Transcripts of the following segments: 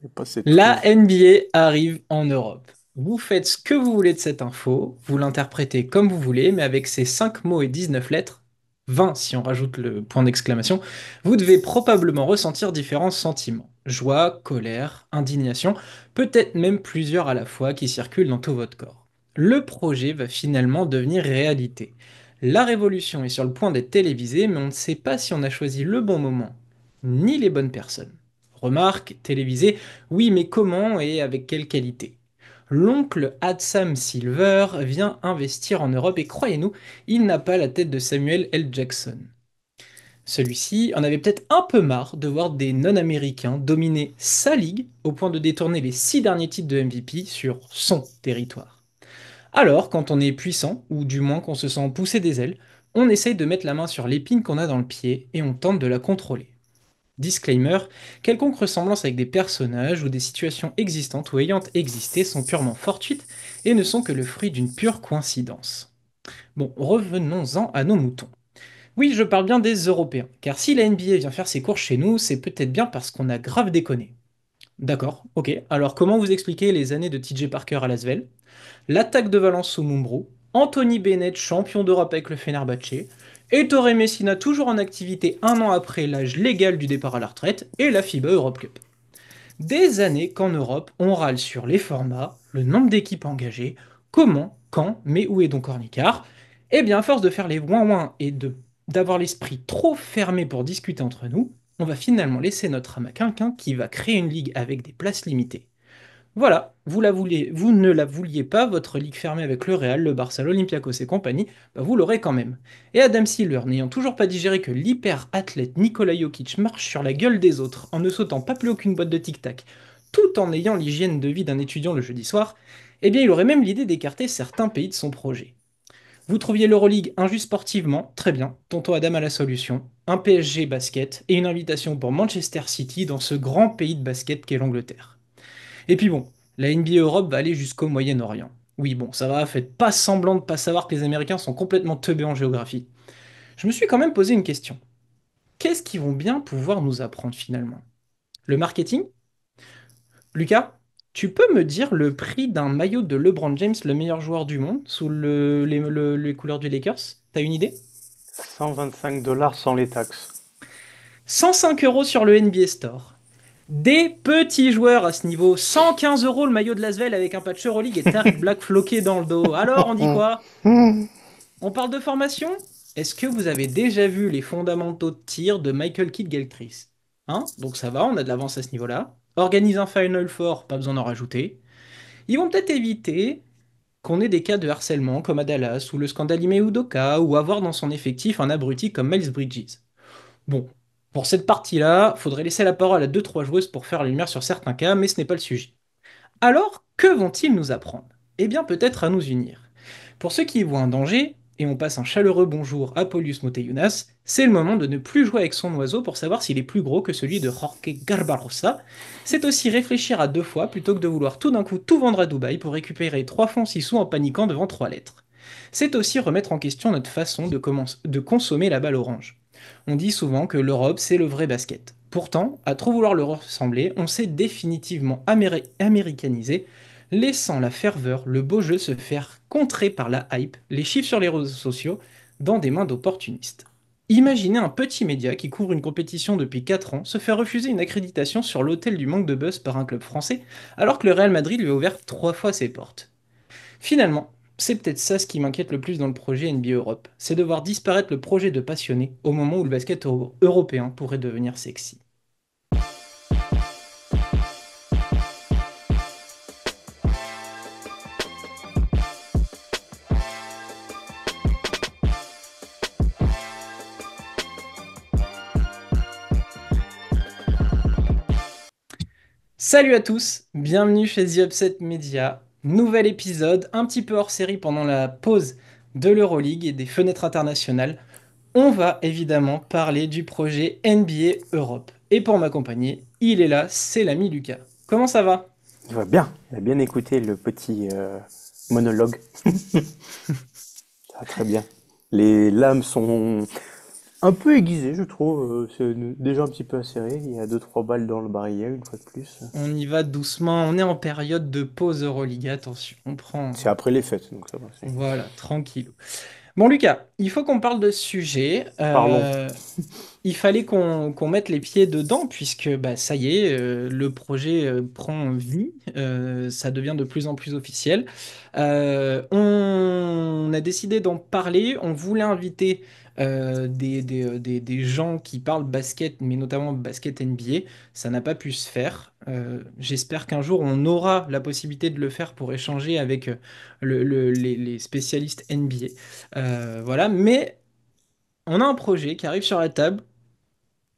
Et passer tous La les... NBA arrive en Europe. Vous faites ce que vous voulez de cette info, vous l'interprétez comme vous voulez, mais avec ces 5 mots et 19 lettres, 20 si on rajoute le point d'exclamation, vous devez probablement ressentir différents sentiments. Joie, colère, indignation, peut-être même plusieurs à la fois qui circulent dans tout votre corps. Le projet va finalement devenir réalité. La révolution est sur le point d'être télévisée, mais on ne sait pas si on a choisi le bon moment, ni les bonnes personnes. Remarque, télévisée, oui, mais comment et avec quelle qualité? L'oncle Adsam Silver vient investir en Europe et croyez-nous, il n'a pas la tête de Samuel L. Jackson. Celui-ci en avait peut-être un peu marre de voir des non-américains dominer sa ligue au point de détourner les 6 derniers titres de MVP sur son territoire. Alors, quand on est puissant, ou du moins qu'on se sent pousser des ailes, on essaye de mettre la main sur l'épine qu'on a dans le pied et on tente de la contrôler. Disclaimer, quelconque ressemblance avec des personnages ou des situations existantes ou ayant existé sont purement fortuites et ne sont que le fruit d'une pure coïncidence. Bon, revenons-en à nos moutons. Oui, je parle bien des Européens, car si la NBA vient faire ses cours chez nous, c'est peut-être bien parce qu'on a grave déconné. D'accord, ok. Alors comment vous expliquez les années de TJ Parker à Lasvel, l'attaque de Valence sous Mumbrou, Anthony Bennett champion d'Europe avec le Fenerbahçe, Ettore Messina toujours en activité un an après l'âge légal du départ à la retraite, et la FIBA Europe Cup. Des années qu'en Europe, on râle sur les formats, le nombre d'équipes engagées, comment, quand, mais où est donc Ornicard. Eh bien, à force de faire les ouin-ouin et d'avoir l'esprit trop fermé pour discuter entre nous, on va finalement laisser notre âme à quelqu'un qui va créer une ligue avec des places limitées. Voilà, vous ne la vouliez pas, votre ligue fermée avec le Real, le Barça, l'Olympiakos et compagnie, bah vous l'aurez quand même. Et Adam Silver, n'ayant toujours pas digéré que l'hyper-athlète Nikola Jokic marche sur la gueule des autres en ne sautant pas plus aucune boîte de tic-tac, tout en ayant l'hygiène de vie d'un étudiant le jeudi soir, eh bien il aurait même l'idée d'écarter certains pays de son projet. Vous trouviez l'Euroleague injuste sportivement, très bien, tonton Adam a la solution, un PSG basket et une invitation pour Manchester City dans ce grand pays de basket qu'est l'Angleterre. Et puis bon, la NBA Europe va aller jusqu'au Moyen-Orient. Oui, bon, ça va, faites pas semblant de pas savoir que les Américains sont complètement teubés en géographie. Je me suis quand même posé une question. Qu'est-ce qu'ils vont bien pouvoir nous apprendre finalement? Le marketing? Lucas, tu peux me dire le prix d'un maillot de LeBron James, le meilleur joueur du monde, sous les couleurs du Lakers? T'as une idée? 125 $ sans les taxes. 105 euros sur le NBA Store. Des petits joueurs à ce niveau. 115 euros le maillot de Lasvel avec un patch Euroleague et Tariq Black floqué dans le dos. Alors, on dit quoi? On parle de formation? Est-ce que vous avez déjà vu les fondamentaux de tir de Michael Kidd-Gilchrist? Hein? Donc ça va, on a de l'avance à ce niveau-là. Organise un Final Four, pas besoin d'en rajouter. Ils vont peut-être éviter qu'on ait des cas de harcèlement comme à Dallas ou le scandale Ime Udoka ou avoir dans son effectif un abruti comme Miles Bridges. Bon, pour cette partie-là, faudrait laisser la parole à deux trois joueuses pour faire la lumière sur certains cas, mais ce n'est pas le sujet. Alors, que vont-ils nous apprendre? Eh bien, peut-être à nous unir. Pour ceux qui y voient un danger, et on passe un chaleureux bonjour à Paulius Moteyunas, c'est le moment de ne plus jouer avec son oiseau pour savoir s'il est plus gros que celui de Jorge Garbarossa. C'est aussi réfléchir à deux fois plutôt que de vouloir tout d'un coup tout vendre à Dubaï pour récupérer 3 francs 6 sous en paniquant devant 3 lettres. C'est aussi remettre en question notre façon de consommer la balle orange. On dit souvent que l'Europe, c'est le vrai basket. Pourtant, à trop vouloir le ressembler, on s'est définitivement américanisé, laissant la ferveur, le beau jeu se faire contrer par la hype, les chiffres sur les réseaux sociaux, dans des mains d'opportunistes. Imaginez un petit média qui couvre une compétition depuis 4 ans se faire refuser une accréditation sur l'autel du manque de buzz par un club français, alors que le Real Madrid lui a ouvert 3 fois ses portes. Finalement, c'est peut-être ça ce qui m'inquiète le plus dans le projet NBA Europe, c'est de voir disparaître le projet de passionné au moment où le basket européen pourrait devenir sexy. Salut à tous, bienvenue chez The Upset Media. Nouvel épisode, un petit peu hors série pendant la pause de l'Euroleague et des fenêtres internationales. On va évidemment parler du projet NBA Europe. Et pour m'accompagner, il est là, c'est l'ami Lucas. Comment ça va? Il va bien. Il a bien écouté le petit monologue. Ça va très bien. Les lames sont... Un peu aiguisé, je trouve. C'est déjà un petit peu acéré. Il y a deux trois balles dans le barillet, une fois de plus. On y va doucement. On est en période de pause Euroliga. Attention, on prend. C'est après les fêtes, donc ça va. Voilà, tranquille. Bon, Lucas, il faut qu'on parle de ce sujet. Parlons. Il fallait qu'on mette les pieds dedans puisque bah, ça y est, le projet prend vie, ça devient de plus en plus officiel. On a décidé d'en parler, on voulait inviter des gens qui parlent basket, mais notamment basket NBA. Ça n'a pas pu se faire. J'espère qu'un jour on aura la possibilité de le faire pour échanger avec les spécialistes NBA. Voilà, mais on a un projet qui arrive sur la table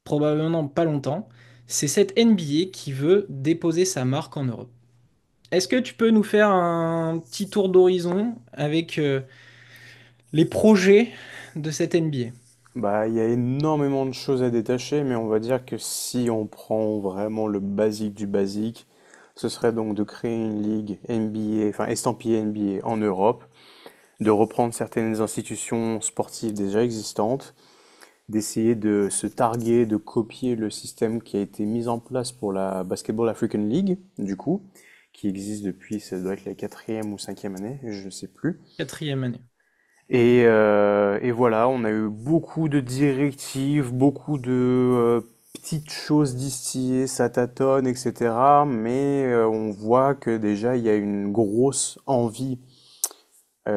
probablement dans pas longtemps, c'est cette NBA qui veut déposer sa marque en Europe. Est-ce que tu peux nous faire un petit tour d'horizon avec les projets de cette NBA? Bah, il y a énormément de choses à détacher, mais on va dire que si on prend vraiment le basique du basique, ce serait donc de créer une ligue NBA, enfin estampillée NBA en Europe, de reprendre certaines institutions sportives déjà existantes, d'essayer de se targuer, de copier le système qui a été mis en place pour la Basketball African League, du coup, qui existe depuis, ça doit être la quatrième ou cinquième année, je ne sais plus. Quatrième année. Et voilà, on a eu beaucoup de directives, beaucoup de petites choses distillées, ça tâtonne, etc. Mais on voit que déjà il y a une grosse envie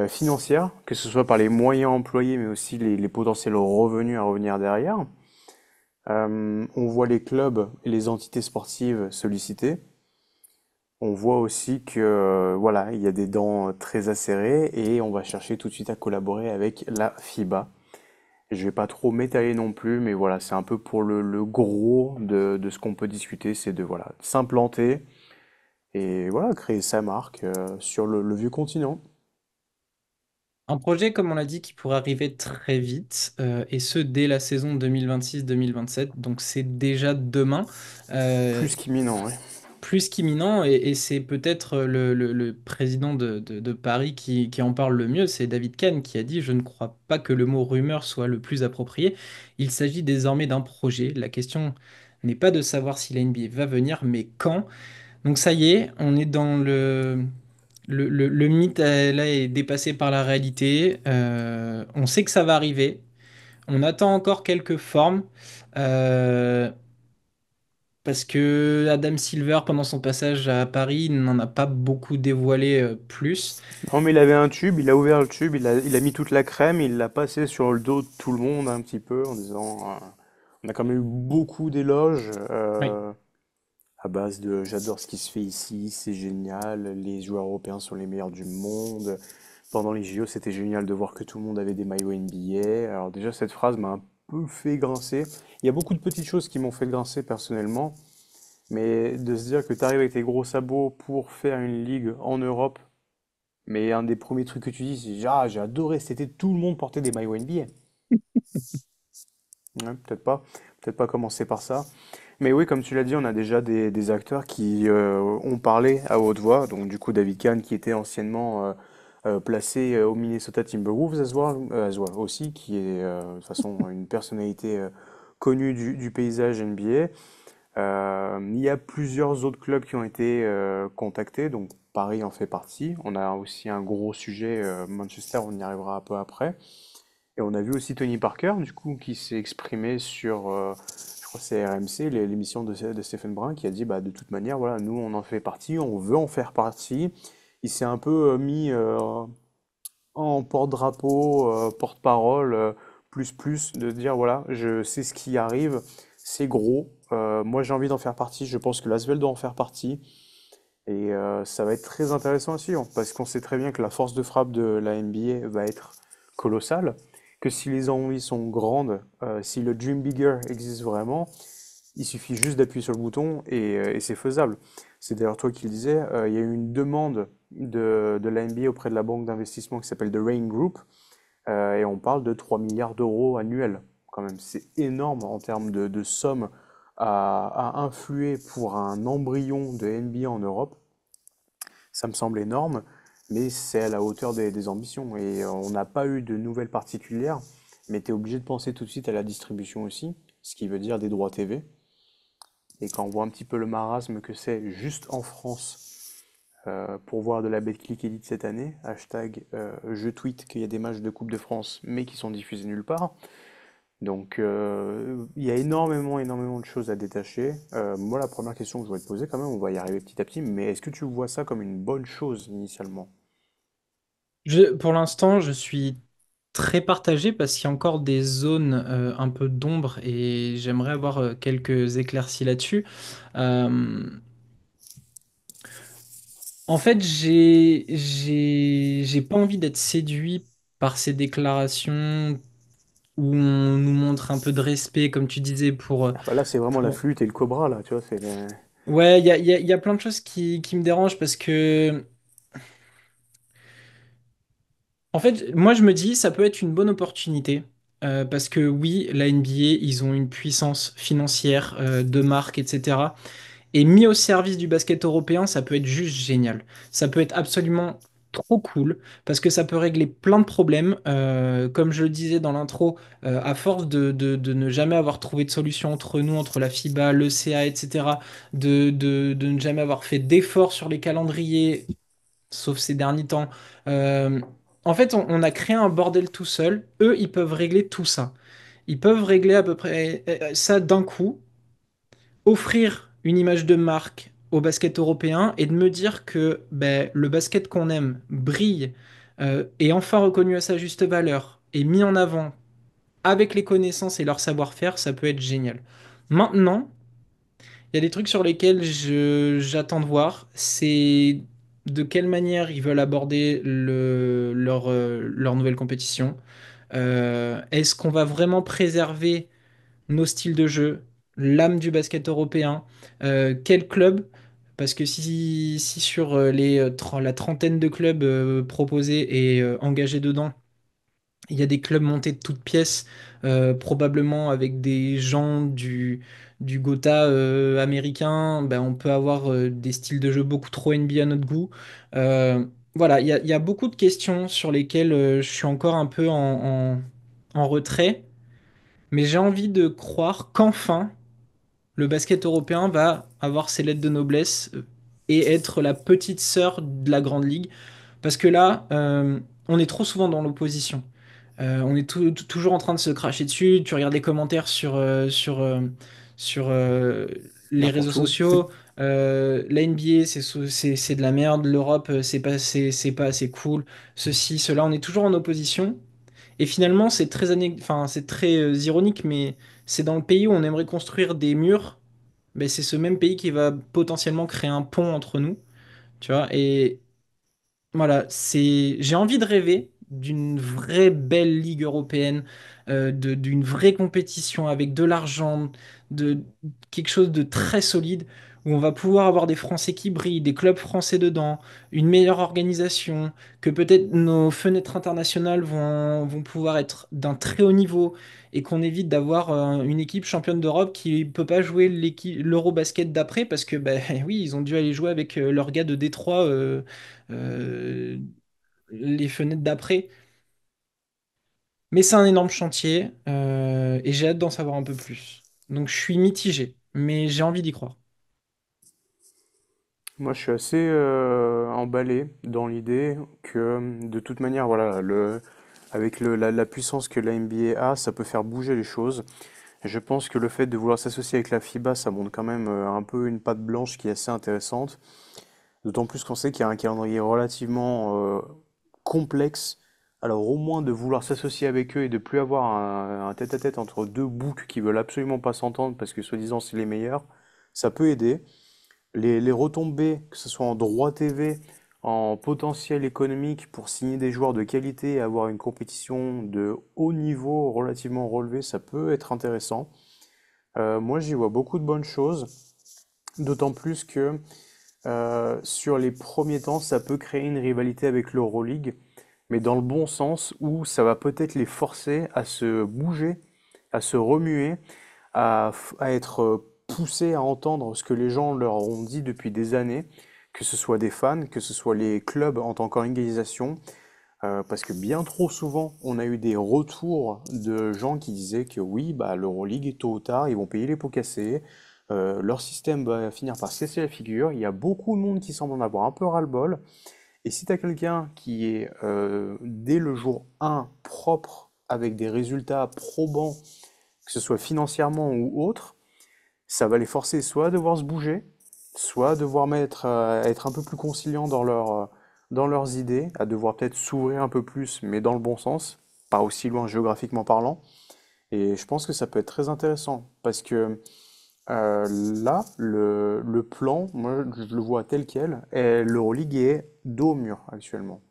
financière, que ce soit par les moyens employés, mais aussi les potentiels revenus à revenir derrière. On voit les clubs et les entités sportives solliciter. On voit aussi que voilà, il y a des dents très acérées et on va chercher tout de suite à collaborer avec la FIBA. Je vais pas trop m'étaler non plus, mais voilà, c'est un peu pour le gros de ce qu'on peut discuter, c'est de voilà, s'implanter et voilà, créer sa marque sur le vieux continent. Un projet, comme on l'a dit, qui pourrait arriver très vite, et ce, dès la saison 2026-2027. Donc c'est déjà demain. Euh, Plus qu'imminent, ouais. Plus qu'imminent, et c'est peut-être le président de Paris qui en parle le mieux, c'est David Kahn qui a dit: «Je ne crois pas que le mot rumeur soit le plus approprié. Il s'agit désormais d'un projet. La question n'est pas de savoir si la NBA va venir, mais quand.» Donc ça y est, on est dans le mythe là est dépassé par la réalité. On sait que ça va arriver. On attend encore quelques formes. Euh, Parce que Adam Silver, pendant son passage à Paris, n'en a pas beaucoup dévoilé plus. Non, mais il avait un tube, il a ouvert le tube, il a mis toute la crème, il l'a passé sur le dos de tout le monde un petit peu en disant on a quand même eu beaucoup d'éloges Oui. à base de j'adore ce qui se fait ici, c'est génial, les joueurs européens sont les meilleurs du monde. Pendant les JO, c'était génial de voir que tout le monde avait des maillots NBA. Alors déjà, cette phrase m'a un peu fait grincer. Il y a beaucoup de petites choses qui m'ont fait grincer personnellement, mais de se dire que tu arrives avec tes gros sabots pour faire une ligue en Europe, mais un des premiers trucs que tu dis, c'est ah, j'ai adoré, c'était tout le monde portait des maillots NBA. Ouais, peut-être pas commencer par ça. Mais oui, comme tu l'as dit, on a déjà des acteurs qui ont parlé à haute voix. Donc du coup, David Kahn, qui était anciennement placé au Minnesota Timberwolves as well aussi, qui est de toute façon une personnalité connue du paysage NBA. Il y a plusieurs autres clubs qui ont été contactés, donc Paris en fait partie. On a aussi un gros sujet, Manchester, on y arrivera un peu après. Et on a vu aussi Tony Parker, du coup, qui s'est exprimé sur, je crois que c'est RMC, l'émission de Stephen Brun, qui a dit, bah, de toute manière, voilà, nous, on en fait partie, on veut en faire partie. Il s'est un peu mis en porte-drapeau, porte-parole, de dire, voilà, je sais ce qui arrive, c'est gros, moi j'ai envie d'en faire partie, je pense que l'Asvel doit en faire partie. Et ça va être très intéressant à suivre, parce qu'on sait très bien que la force de frappe de la NBA va être colossale, que si les envies sont grandes, si le Dream Bigger existe vraiment, il suffit juste d'appuyer sur le bouton et c'est faisable. C'est d'ailleurs toi qui le disais, il y a eu une demande de la NBA auprès de la banque d'investissement qui s'appelle The Rain Group, et on parle de 3 milliards d'euros annuels, quand même. C'est énorme en termes de somme à influer pour un embryon de NBA en Europe. Ça me semble énorme, mais c'est à la hauteur des ambitions. Et on n'a pas eu de nouvelles particulières. mais tu es obligé de penser tout de suite à la distribution aussi, ce qui veut dire des droits TV. Et quand on voit un petit peu le marasme que c'est juste en France pour voir de la Betclic Elite cette année, hashtag je tweet qu'il y a des matchs de Coupe de France mais qui sont diffusés nulle part. Donc il y a énormément de choses à détacher. Moi la première question que je voudrais te poser quand même, on va y arriver petit à petit, mais est-ce que tu vois ça comme une bonne chose initialement? Pour l'instant, je suis très partagé parce qu'il y a encore des zones un peu d'ombre et j'aimerais avoir quelques éclaircies là-dessus. Euh, En fait, j'ai pas envie d'être séduit par ces déclarations où on nous montre un peu de respect, comme tu disais, Ah bah là c'est vraiment la pour... flûte et le cobra là, tu vois, c'est Ouais, il y a plein de choses qui me dérangent parce que, en fait, moi je me dis, ça peut être une bonne opportunité. Parce que oui, la NBA, ils ont une puissance financière, de marque, etc. Et mis au service du basket européen, ça peut être juste génial. Ça peut être absolument trop cool parce que ça peut régler plein de problèmes. Comme je le disais dans l'intro, à force de ne jamais avoir trouvé de solution entre nous, entre la FIBA, l'ECA, etc., de ne jamais avoir fait d'efforts sur les calendriers, sauf ces derniers temps. euh, En fait, on a créé un bordel tout seul. Eux, ils peuvent régler tout ça. Ils peuvent régler à peu près ça d'un coup, offrir une image de marque au basket européen et de me dire que ben, le basket qu'on aime brille, est enfin reconnu à sa juste valeur et mis en avant avec les connaissances et leur savoir-faire, ça peut être génial. Maintenant, il y a des trucs sur lesquels j'attends de voir, c'est de quelle manière ils veulent aborder leur nouvelle compétition. Est-ce qu'on va vraiment préserver nos styles de jeu, l'âme du basket européen, quel club? Parce que si sur la trentaine de clubs proposés et engagés dedans, il y a des clubs montés de toutes pièces, probablement avec des gens du Gotha américain, ben, on peut avoir des styles de jeu beaucoup trop NBA à notre goût. Voilà, il y a beaucoup de questions sur lesquelles je suis encore un peu en retrait. Mais j'ai envie de croire qu'enfin, le basket européen va avoir ses lettres de noblesse et être la petite sœur de la Grande Ligue. Parce que là, on est trop souvent dans l'opposition. On est toujours en train de se cracher dessus. Tu regardes les commentaires sur les réseaux n'importe où. sociaux. La NBA, c'est de la merde. L'Europe, c'est pas assez cool. Ceci, cela. On est toujours en opposition. Et finalement, enfin, c'est très ironique, mais c'est dans le pays où on aimerait construire des murs, mais c'est ce même pays qui va potentiellement créer un pont entre nous, tu vois. Et voilà, j'ai envie de rêver d'une vraie belle ligue européenne, d'une vraie compétition avec de l'argent, de quelque chose de très solide où on va pouvoir avoir des Français qui brillent, des clubs français dedans, une meilleure organisation, que peut-être nos fenêtres internationales vont pouvoir être d'un très haut niveau et qu'on évite d'avoir une équipe championne d'Europe qui peut pas jouer l'Eurobasket d'après parce que ben oui, ils ont dû aller jouer avec leurs gars de Détroit. Euh, les fenêtres d'après. Mais c'est un énorme chantier et j'ai hâte d'en savoir un peu plus. Donc je suis mitigé, mais j'ai envie d'y croire. Moi, je suis assez emballé dans l'idée que, de toute manière, voilà, avec la puissance que la NBA a, ça peut faire bouger les choses. Et je pense que le fait de vouloir s'associer avec la FIBA, ça montre quand même un peu une patte blanche qui est assez intéressante. D'autant plus qu'on sait qu'il y a un calendrier relativement complexe. Alors, au moins de vouloir s'associer avec eux et de plus avoir un tête-à-tête entre deux boucs qui veulent absolument pas s'entendre parce que soi-disant c'est les meilleurs, ça peut aider. Les retombées, que ce soit en droit TV, en potentiel économique pour signer des joueurs de qualité et avoir une compétition de haut niveau relativement relevée, ça peut être intéressant. Moi, j'y vois beaucoup de bonnes choses, d'autant plus que sur les premiers temps, ça peut créer une rivalité avec l'Euroleague, mais dans le bon sens où ça va peut-être les forcer à se bouger, à se remuer, à être poussés à entendre ce que les gens leur ont dit depuis des années, que ce soit des fans, que ce soit les clubs en tant qu'organisation. Parce que bien trop souvent, on a eu des retours de gens qui disaient que oui, bah, l'Euroleague, tôt ou tard, ils vont payer les pots cassés, leur système va finir par se casser la figure, il y a beaucoup de monde qui semble en avoir un peu ras-le-bol, et si tu as quelqu'un qui est, dès le jour 1, propre, avec des résultats probants, que ce soit financièrement ou autre, ça va les forcer soit à devoir se bouger, soit à devoir être un peu plus conciliants dans leurs idées, à devoir peut-être s'ouvrir un peu plus, mais dans le bon sens, pas aussi loin géographiquement parlant. Et je pense que ça peut être très intéressant, parce que là, le plan, moi je le vois tel quel, et l'Euroleague est dos au mur actuellement.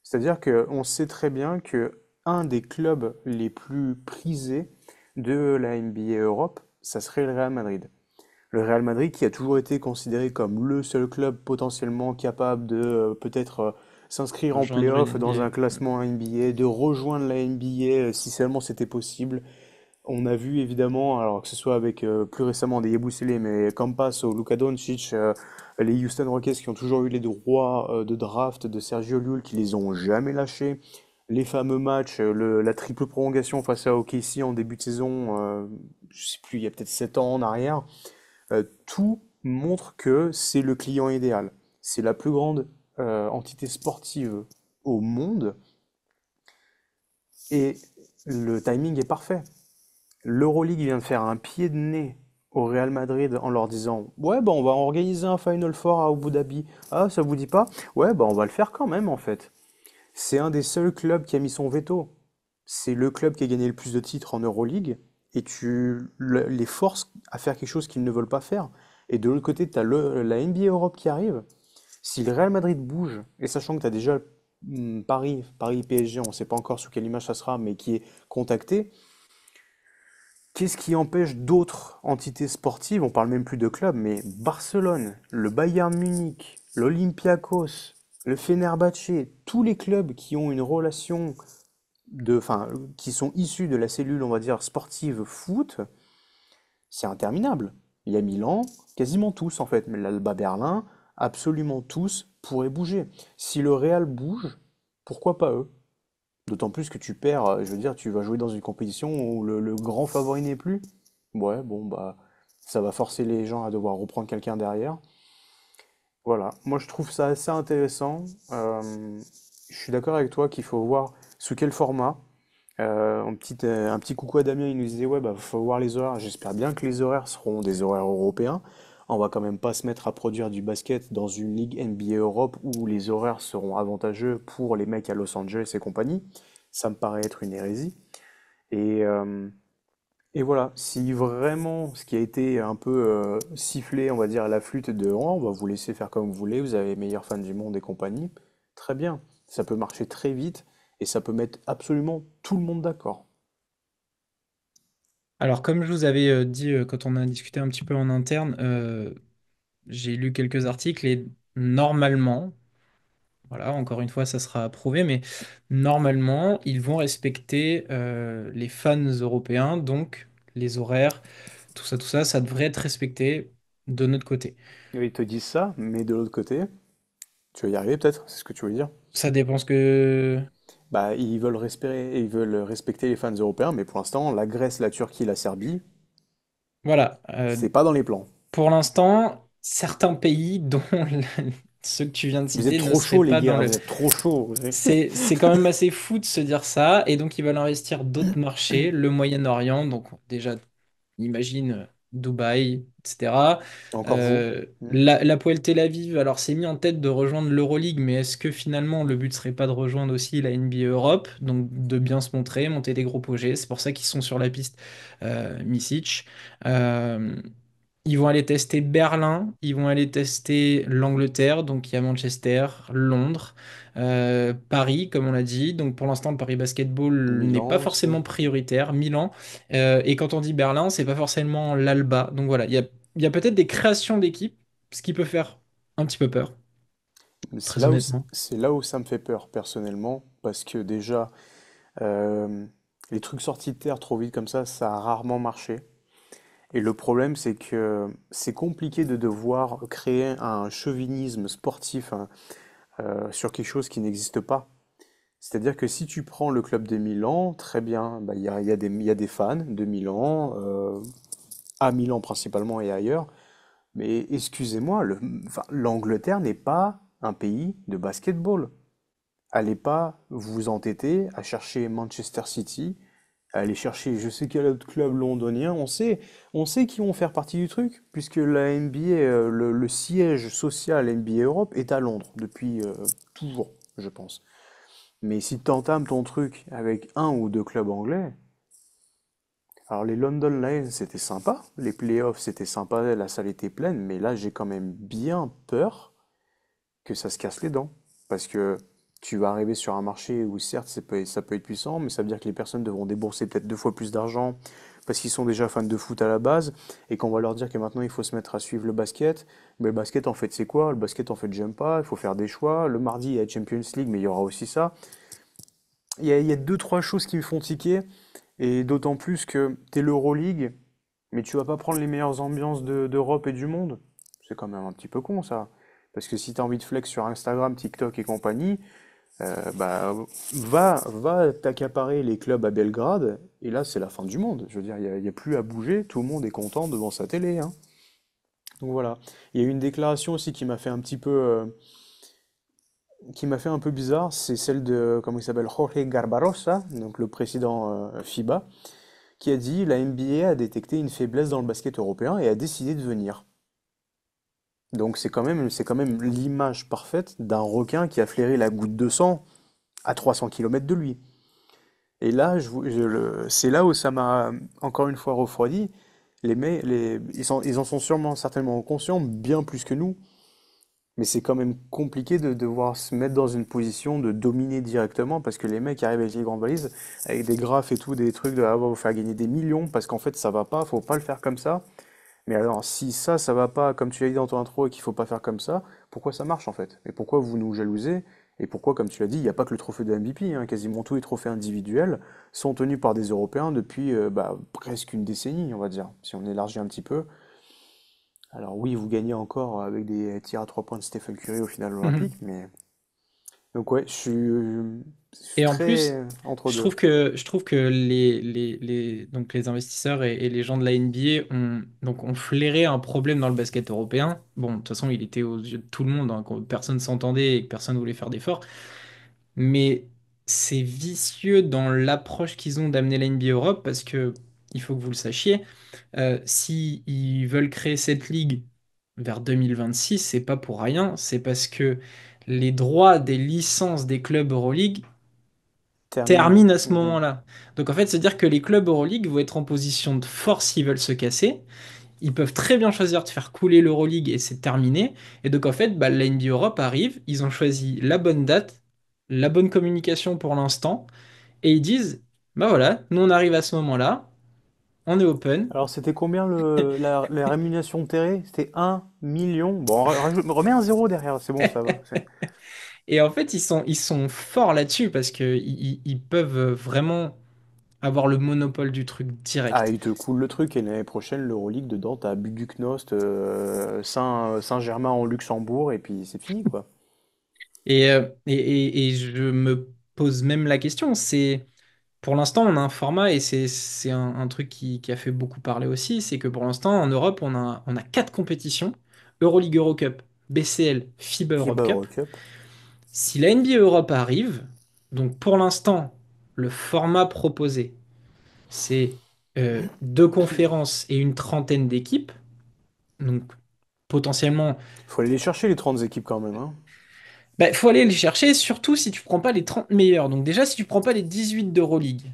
C'est-à-dire qu'on sait très bien que un des clubs les plus prisés de la NBA Europe, ça serait le Real Madrid. Le Real Madrid qui a toujours été considéré comme le seul club potentiellement capable de peut-être s'inscrire en Rejoindre une playoff dans NBA. un classement NBA, de rejoindre la NBA si seulement c'était possible. On a vu évidemment, alors que ce soit avec plus récemment des Yabusele, mais Campas ou Luka Doncic, les Houston Rockets qui ont toujours eu les droits de draft de Sergio Llull qui les ont jamais lâchés. Les fameux matchs, la triple prolongation face à OKC en début de saison, je sais plus, il y a peut-être 7 ans en arrière. Tout montre que c'est le client idéal. C'est la plus grande entité sportive au monde et le timing est parfait. L'Euroleague vient de faire un pied de nez au Real Madrid en leur disant ouais bah on va organiser un Final Four à Abu Dhabi. Ah ça vous dit pas? Ouais bah on va le faire quand même en fait. C'est un des seuls clubs qui a mis son veto. C'est le club qui a gagné le plus de titres en Euroleague et les forces à faire quelque chose qu'ils ne veulent pas faire. Et de l'autre côté, tu as la NBA Europe qui arrive. Si le Real Madrid bouge, et sachant que tu as déjà Paris PSG, on ne sait pas encore sous quelle image ça sera, mais qui est contacté, qu'est-ce qui empêche d'autres entités sportives, on parle même plus de clubs, mais Barcelone, le Bayern Munich, l'Olympiakos, le Fenerbahçe, tous les clubs qui ont une relation enfin, qui sont issus de la cellule, on va dire, sportive foot, c'est interminable. Il y a Milan, quasiment tous en fait, mais l'Alba Berlin, absolument tous pourraient bouger. Si le Real bouge, pourquoi pas eux? D'autant plus que tu perds, je veux dire, tu vas jouer dans une compétition où le grand favori n'est plus. Ouais, bon, bah, ça va forcer les gens à devoir reprendre quelqu'un derrière. Voilà, moi je trouve ça assez intéressant. Je suis d'accord avec toi qu'il faut voir sous quel format. Un petit coucou à Damien, il nous disait ouais bah faut voir les horaires. J'espère bien que les horaires seront des horaires européens. On va quand même pas se mettre à produire du basket dans une ligue NBA Europe où les horaires seront avantageux pour les mecs à Los Angeles et compagnie. Ça me paraît être une hérésie. Et, euh, et voilà, si vraiment ce qui a été un peu sifflé, on va dire à la flûte de oh, on va vous laisser faire comme vous voulez, vous avez les meilleurs fans du monde et compagnie, très bien. Ça peut marcher très vite et ça peut mettre absolument tout le monde d'accord. Alors, comme je vous avais dit quand on a discuté un petit peu en interne, j'ai lu quelques articles et normalement, voilà, encore une fois, ça sera approuvé, mais normalement, ils vont respecter les fans européens, donc les horaires, tout ça, ça devrait être respecté de notre côté. Ils te disent ça, mais de l'autre côté, tu vas y arriver peut-être, c'est ce que tu veux dire. Ça dépend ce que... Bah, ils veulent respecter les fans européens, mais pour l'instant, la Grèce, la Turquie, la Serbie, Voilà. c'est pas dans les plans. Pour l'instant, certains pays, dont ceux que tu viens de Vous êtes citer, ne trop seraient chauds, les pas dans gars, le... vous êtes trop chauds. C'est quand même assez fou de se dire ça, et donc ils veulent investir d'autres marchés, le Moyen-Orient, donc déjà, imagine Dubaï, etc. Encore vous. Hmm. La Poel Tel Aviv, alors c'est mis en tête de rejoindre l'Euroleague, mais est-ce que finalement le but serait pas de rejoindre aussi la NBA Europe, donc de bien se montrer, monter des gros projets, c'est pour ça qu'ils sont sur la piste Misic. Euh, Ils vont aller tester Berlin, ils vont aller tester l'Angleterre, donc il y a Manchester, Londres, Paris, comme on l'a dit. Donc pour l'instant, le Paris Basketball n'est pas Milan aussi. forcément prioritaire. Milan. Et quand on dit Berlin, c'est pas forcément l'Alba. Donc voilà, il y a peut-être des créations d'équipes, ce qui peut faire un petit peu peur, Mais très honnêtement. c'est là où ça me fait peur, personnellement, parce que déjà, euh, les trucs sortis de terre trop vite comme ça a rarement marché. Et le problème, c'est que c'est compliqué de devoir créer un chauvinisme sportif hein, sur quelque chose qui n'existe pas. C'est-à-dire que si tu prends le club des Milan, très bien, bah, il y a des fans de Milan, à Milan principalement et ailleurs, mais excusez-moi, enfin, l'Angleterre n'est pas un pays de basketball. Allez pas vous entêter à chercher Manchester City, à aller chercher je sais quel autre club londonien. On sait qui vont faire partie du truc, puisque la NBA, le siège social NBA Europe est à Londres depuis toujours, je pense. Mais si tu entames ton truc avec un ou deux clubs anglais, alors les London Lions c'était sympa, les playoffs c'était sympa, la salle était pleine, mais là j'ai quand même bien peur que ça se casse les dents. Parce que tu vas arriver sur un marché où certes ça peut être puissant, mais ça veut dire que les personnes devront débourser peut-être deux fois plus d'argent parce qu'ils sont déjà fans de foot à la base et qu'on va leur dire que maintenant il faut se mettre à suivre le basket. Mais le basket en fait c'est quoi? Le basket en fait j'aime pas, il faut faire des choix. Le mardi il y a Champions League, mais il y aura aussi ça. Il y a deux, trois choses qui me font tiquer et d'autant plus que t'es l'Euroleague, mais tu vas pas prendre les meilleures ambiances d'Europe et du monde. C'est quand même un petit peu con ça. Parce que si tu as envie de flex sur Instagram, TikTok et compagnie, bah, va t'accaparer les clubs à Belgrade, et là c'est la fin du monde. Je veux dire, il y a plus à bouger, tout le monde est content devant sa télé, hein. Donc voilà. Il y a eu une déclaration aussi qui m'a fait un petit peu, qui m'a fait un peu bizarre, c'est celle de, comment il s'appelle, Jorge Garbarosa, donc le président FIBA, qui a dit la NBA a détecté une faiblesse dans le basket européen et a décidé de venir. Donc c'est quand même l'image parfaite d'un requin qui a flairé la goutte de sang à 300 km de lui. Et là, c'est là où ça m'a encore une fois refroidi. Ils en sont sûrement certainement conscients, bien plus que nous, mais c'est quand même compliqué de devoir se mettre dans une position de dominer directement parce que les mecs arrivent avec les grandes valises, avec des graphes et tout, des trucs de ah, on va vous faire gagner des millions parce qu'en fait ça va pas, faut pas le faire comme ça. Mais alors, si ça va pas, comme tu l'as dit dans ton intro, et qu'il faut pas faire comme ça, pourquoi ça marche en fait? Et pourquoi vous nous jalousez? Et pourquoi, comme tu l'as dit, il n'y a pas que le trophée de MVP, hein, quasiment tous les trophées individuels sont tenus par des Européens depuis bah, presque une décennie, on va dire, si on élargit un petit peu. Alors oui, vous gagnez encore avec des tirs à 3 points de Stephen Curry au final olympique, mais... Donc ouais, je suis Et en très plus, entre deux. je trouve que donc les investisseurs et les gens de la NBA ont flairé un problème dans le basket européen. Bon, de toute façon, il était aux yeux de tout le monde, hein, que personne s'entendait et que personne voulait faire d'efforts. Mais c'est vicieux dans l'approche qu'ils ont d'amener la NBA Europe parce que, il faut que vous le sachiez, si ils veulent créer cette ligue vers 2026, c'est pas pour rien, c'est parce que les droits des licences des clubs Euroleague Terminé. termine à ce Mhm. moment-là. Donc en fait, c'est-à-dire que les clubs Euroleague vont être en position de force s'ils veulent se casser. Ils peuvent très bien choisir de faire couler l'Euroleague et c'est terminé. Et donc en fait, bah, la NBA Europe arrive, ils ont choisi la bonne date, la bonne communication pour l'instant, et ils disent, bah voilà, nous on arrive à ce moment-là, on est open. Alors, c'était combien la rémunération terrée? C'était 1 million. Bon, remets un zéro derrière, c'est bon, ça va. Et en fait, ils sont forts là-dessus parce que ils peuvent vraiment avoir le monopole du truc Ah, direct. il te coule le truc, et l'année prochaine, l'Euroleague, dedans, t'as Buduknost, Saint-Germain en Luxembourg, et puis c'est fini, quoi. Et je me pose même la question, c'est pour l'instant on a un format et c'est un truc qui a fait beaucoup parler aussi, c'est que pour l'instant en Europe on a quatre compétitions, Euroleague Eurocup, BCL, FIBA Europe FIBA Cup. Eurocup. Si la NBA Europe arrive, donc pour l'instant le format proposé c'est deux conférences et une trentaine d'équipes, donc potentiellement Faut aller les chercher, les 30 équipes, quand même, hein. bah, faut aller les chercher, surtout si tu prends pas les 30 meilleurs. Donc déjà, si tu prends pas les 18 d'Euroleague,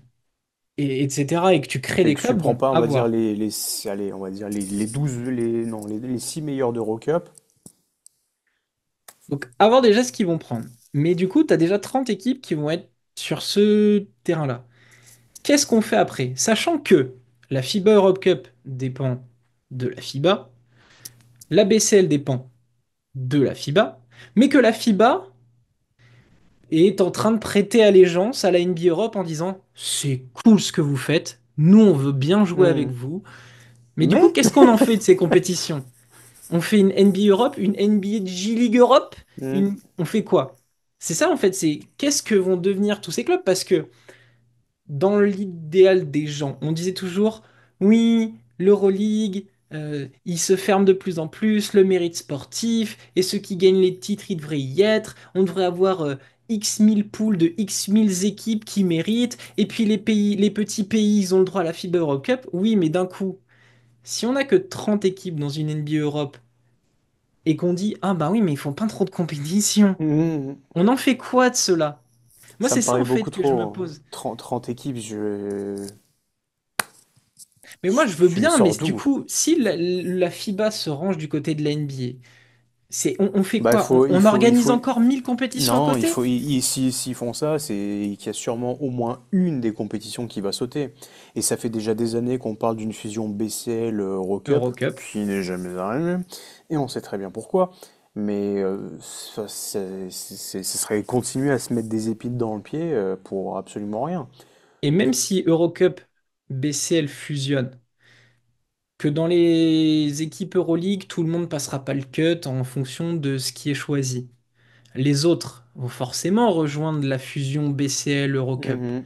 etc., et que tu crées Et des que tu clubs, prends bon, pas, on à va dire, voir. allez, on va dire les 12 non, les 6 meilleurs d'Eurocup. Donc à voir déjà ce qu'ils vont prendre. Mais du coup, tu as déjà 30 équipes qui vont être sur ce terrain-là. Qu'est-ce qu'on fait après? Sachant que la FIBA Europe Cup dépend de la FIBA, la BCL dépend de la FIBA, mais que la FIBA est en train de prêter allégeance à la NBA Europe en disant c'est cool ce que vous faites, nous on veut bien jouer avec Hmm. vous. Mais du coup, Mais, qu'est-ce qu'on en fait de ces compétitions? On fait une NBA Europe, une NBA G League Europe, hmm. on fait quoi? c'est ça en fait, c'est qu'est-ce que vont devenir tous ces clubs? Parce que dans l'idéal des gens, on disait toujours, oui, l'Euroleague, il se ferme de plus en plus, le mérite sportif, et ceux qui gagnent les titres, ils devraient y être. On devrait avoir X mille poules de X mille équipes qui méritent, et puis les pays, les petits pays, ils ont le droit à la FIBA Europe Cup. Oui, mais d'un coup, si on n'a que 30 équipes dans une NBA Europe, et qu'on dit, ah bah oui, mais ils font pas trop de compétition, Mhm. on en fait quoi de cela? Moi, Ça c'est me ça en paraît fait beaucoup que je me trop. pose. 30 équipes, Mais moi, je veux tu bien, mais sors du d'où? coup, si la FIBA se range du côté de la NBA, on fait Bah, quoi? On il organise faut. encore 1000 compétitions à Non, côté? s'ils font ça, c'est qu'il y a sûrement au moins une des compétitions qui va sauter. Et ça fait déjà des années qu'on parle d'une fusion BCL Eurocup, Eurocup. qui n'est jamais arrivée. Et on sait très bien pourquoi. Mais ce serait continuer à se mettre des épines dans le pied pour absolument rien. Et même si Eurocup, BCL fusionne, que dans les équipes Euroleague, tout le monde passera pas le cut en fonction de ce qui est choisi. Les autres vont forcément rejoindre la fusion BCL Eurocup. Mhm.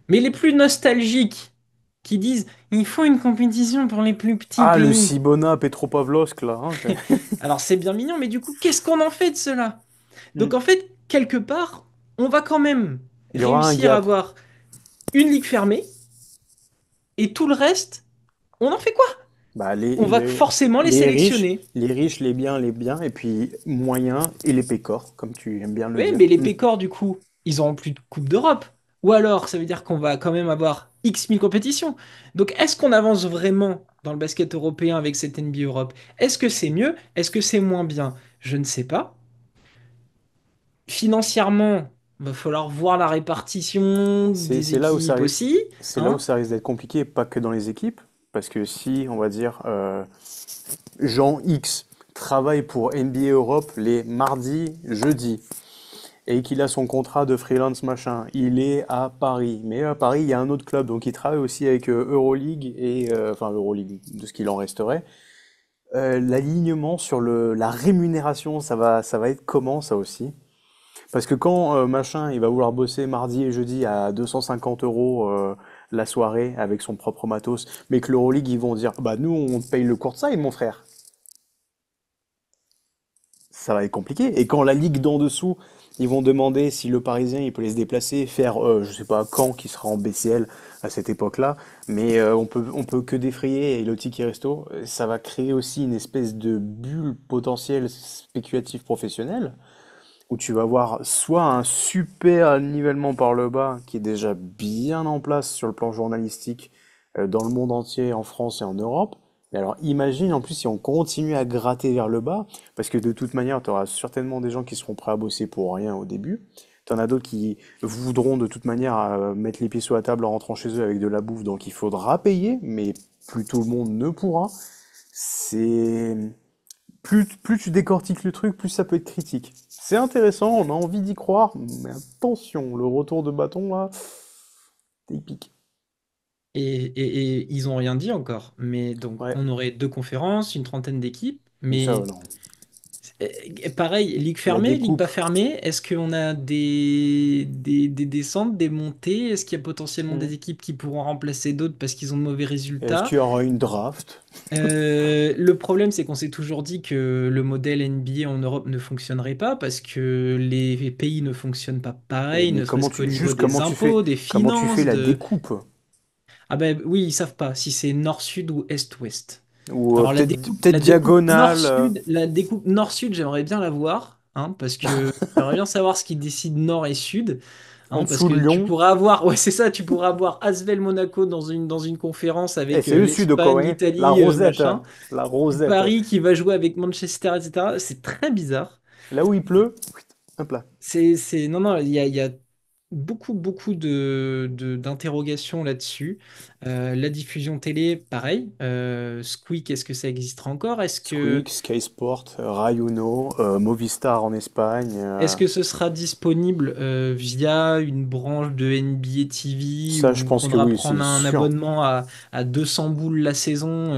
Mais les plus nostalgiques, qui disent il faut une compétition pour les plus petits Ah, le pays. Cibona Petropavlovsk, là. Hein. Alors c'est bien mignon, mais du coup, qu'est-ce qu'on en fait de cela? Mm. Donc en fait, quelque part, on va quand même Il y aura un réussir à gap. avoir une ligue fermée et tout le reste, on en fait quoi? Bah, On va forcément les sélectionner. les riches, les biens, et puis moyens et les pécores, comme tu aimes bien le Oui, dire. mais les Mm. Pécores, du coup, ils n'auront plus de Coupe d'Europe. Ou alors, ça veut dire qu'on va quand même avoir X mille compétitions. Donc, est-ce qu'on avance vraiment dans le basket européen avec cette NBA Europe? Est-ce que c'est mieux? Est-ce que c'est moins bien? Je ne sais pas. Financièrement, il va falloir voir la répartition des C'est là où équipes aussi, c'est là où hein. ça risque d'être compliqué, pas que dans les équipes, parce que si, on va dire, Jean X travaille pour NBA Europe les mardis, jeudis, et qu'il a son contrat de freelance machin, il est à Paris. Mais à Paris, il y a un autre club, donc il travaille aussi avec Euroleague et enfin Euroleague, de ce qu'il en resterait. L'alignement sur la rémunération, ça va être comment ça aussi? Parce que quand machin, il va vouloir bosser mardi et jeudi à 250 euros la soirée avec son propre matos, mais que l'Euroleague, ils vont dire, bah nous, on te paye le courtside, mon frère. Ça va être compliqué. Et quand la ligue d'en dessous, ils vont demander si le Parisien, il peut aller se déplacer, faire, je sais pas, Caen qui sera en BCL à cette époque-là, mais on peut que défrayer et le ticket resto, ça va créer aussi une espèce de bulle potentielle spéculative professionnelle où tu vas avoir soit un super nivellement par le bas qui est déjà bien en place sur le plan journalistique dans le monde entier, en France et en Europe. Mais alors imagine en plus si on continue à gratter vers le bas, parce que de toute manière, tu auras certainement des gens qui seront prêts à bosser pour rien au début. Tu en as d'autres qui voudront de toute manière mettre les pieds sur la table en rentrant chez eux avec de la bouffe, donc il faudra payer, mais plus tout le monde ne pourra. C'est plus tu décortiques le truc, plus ça peut être critique. C'est intéressant, on a envie d'y croire, mais attention, le retour de bâton là, c'est épique. Et ils ont rien dit encore. Mais donc, Ouais, on aurait deux conférences, une trentaine d'équipes. ça Mais non. pareil, ligue La fermée, ligue découpe. pas fermée. Est-ce qu'on a des descentes, des montées? Est-ce qu'il y a potentiellement Hmm. des équipes qui pourront remplacer d'autres parce qu'ils ont de mauvais Est-ce résultats? qu'il y aura une draft? Le problème, c'est qu'on s'est toujours dit que le modèle NBA en Europe ne fonctionnerait pas parce que les pays ne fonctionnent pas pareil, Mais ne serait-ce qu'au niveau juste des impôts, des comment tu fais finances, la de... découpe? Ah ben oui, ils savent pas si c'est nord-sud ou est-ouest. Ou Alors peut-être la découpe diagonale, nord-sud, la découpe nord-sud, j'aimerais bien la voir, hein, parce que j'aimerais bien savoir ce qui décide nord et sud, en hein, parce dessous que de tu Lyon. pourrais avoir, ouais, c'est ça, tu pourrais avoir Asvel Monaco dans une conférence Et avec c'est le sud, quoi, l'Espagne, ouais. La l'Italie, Rosette, machin. hein. La Rosette. Paris qui va jouer avec Manchester, etc. C'est très bizarre. Là où il pleut, hop là. Non, non, il y a beaucoup, beaucoup d'interrogations là-dessus. La diffusion télé, pareil. Squeak, est-ce que ça existera encore? Squeak, Sky Sport, Rai Uno, Movistar en Espagne. Est-ce que ce sera disponible via une branche de NBA TV Ça, je où il pense que faudra oui, prendre c'est un sûr. abonnement à 200 boules la saison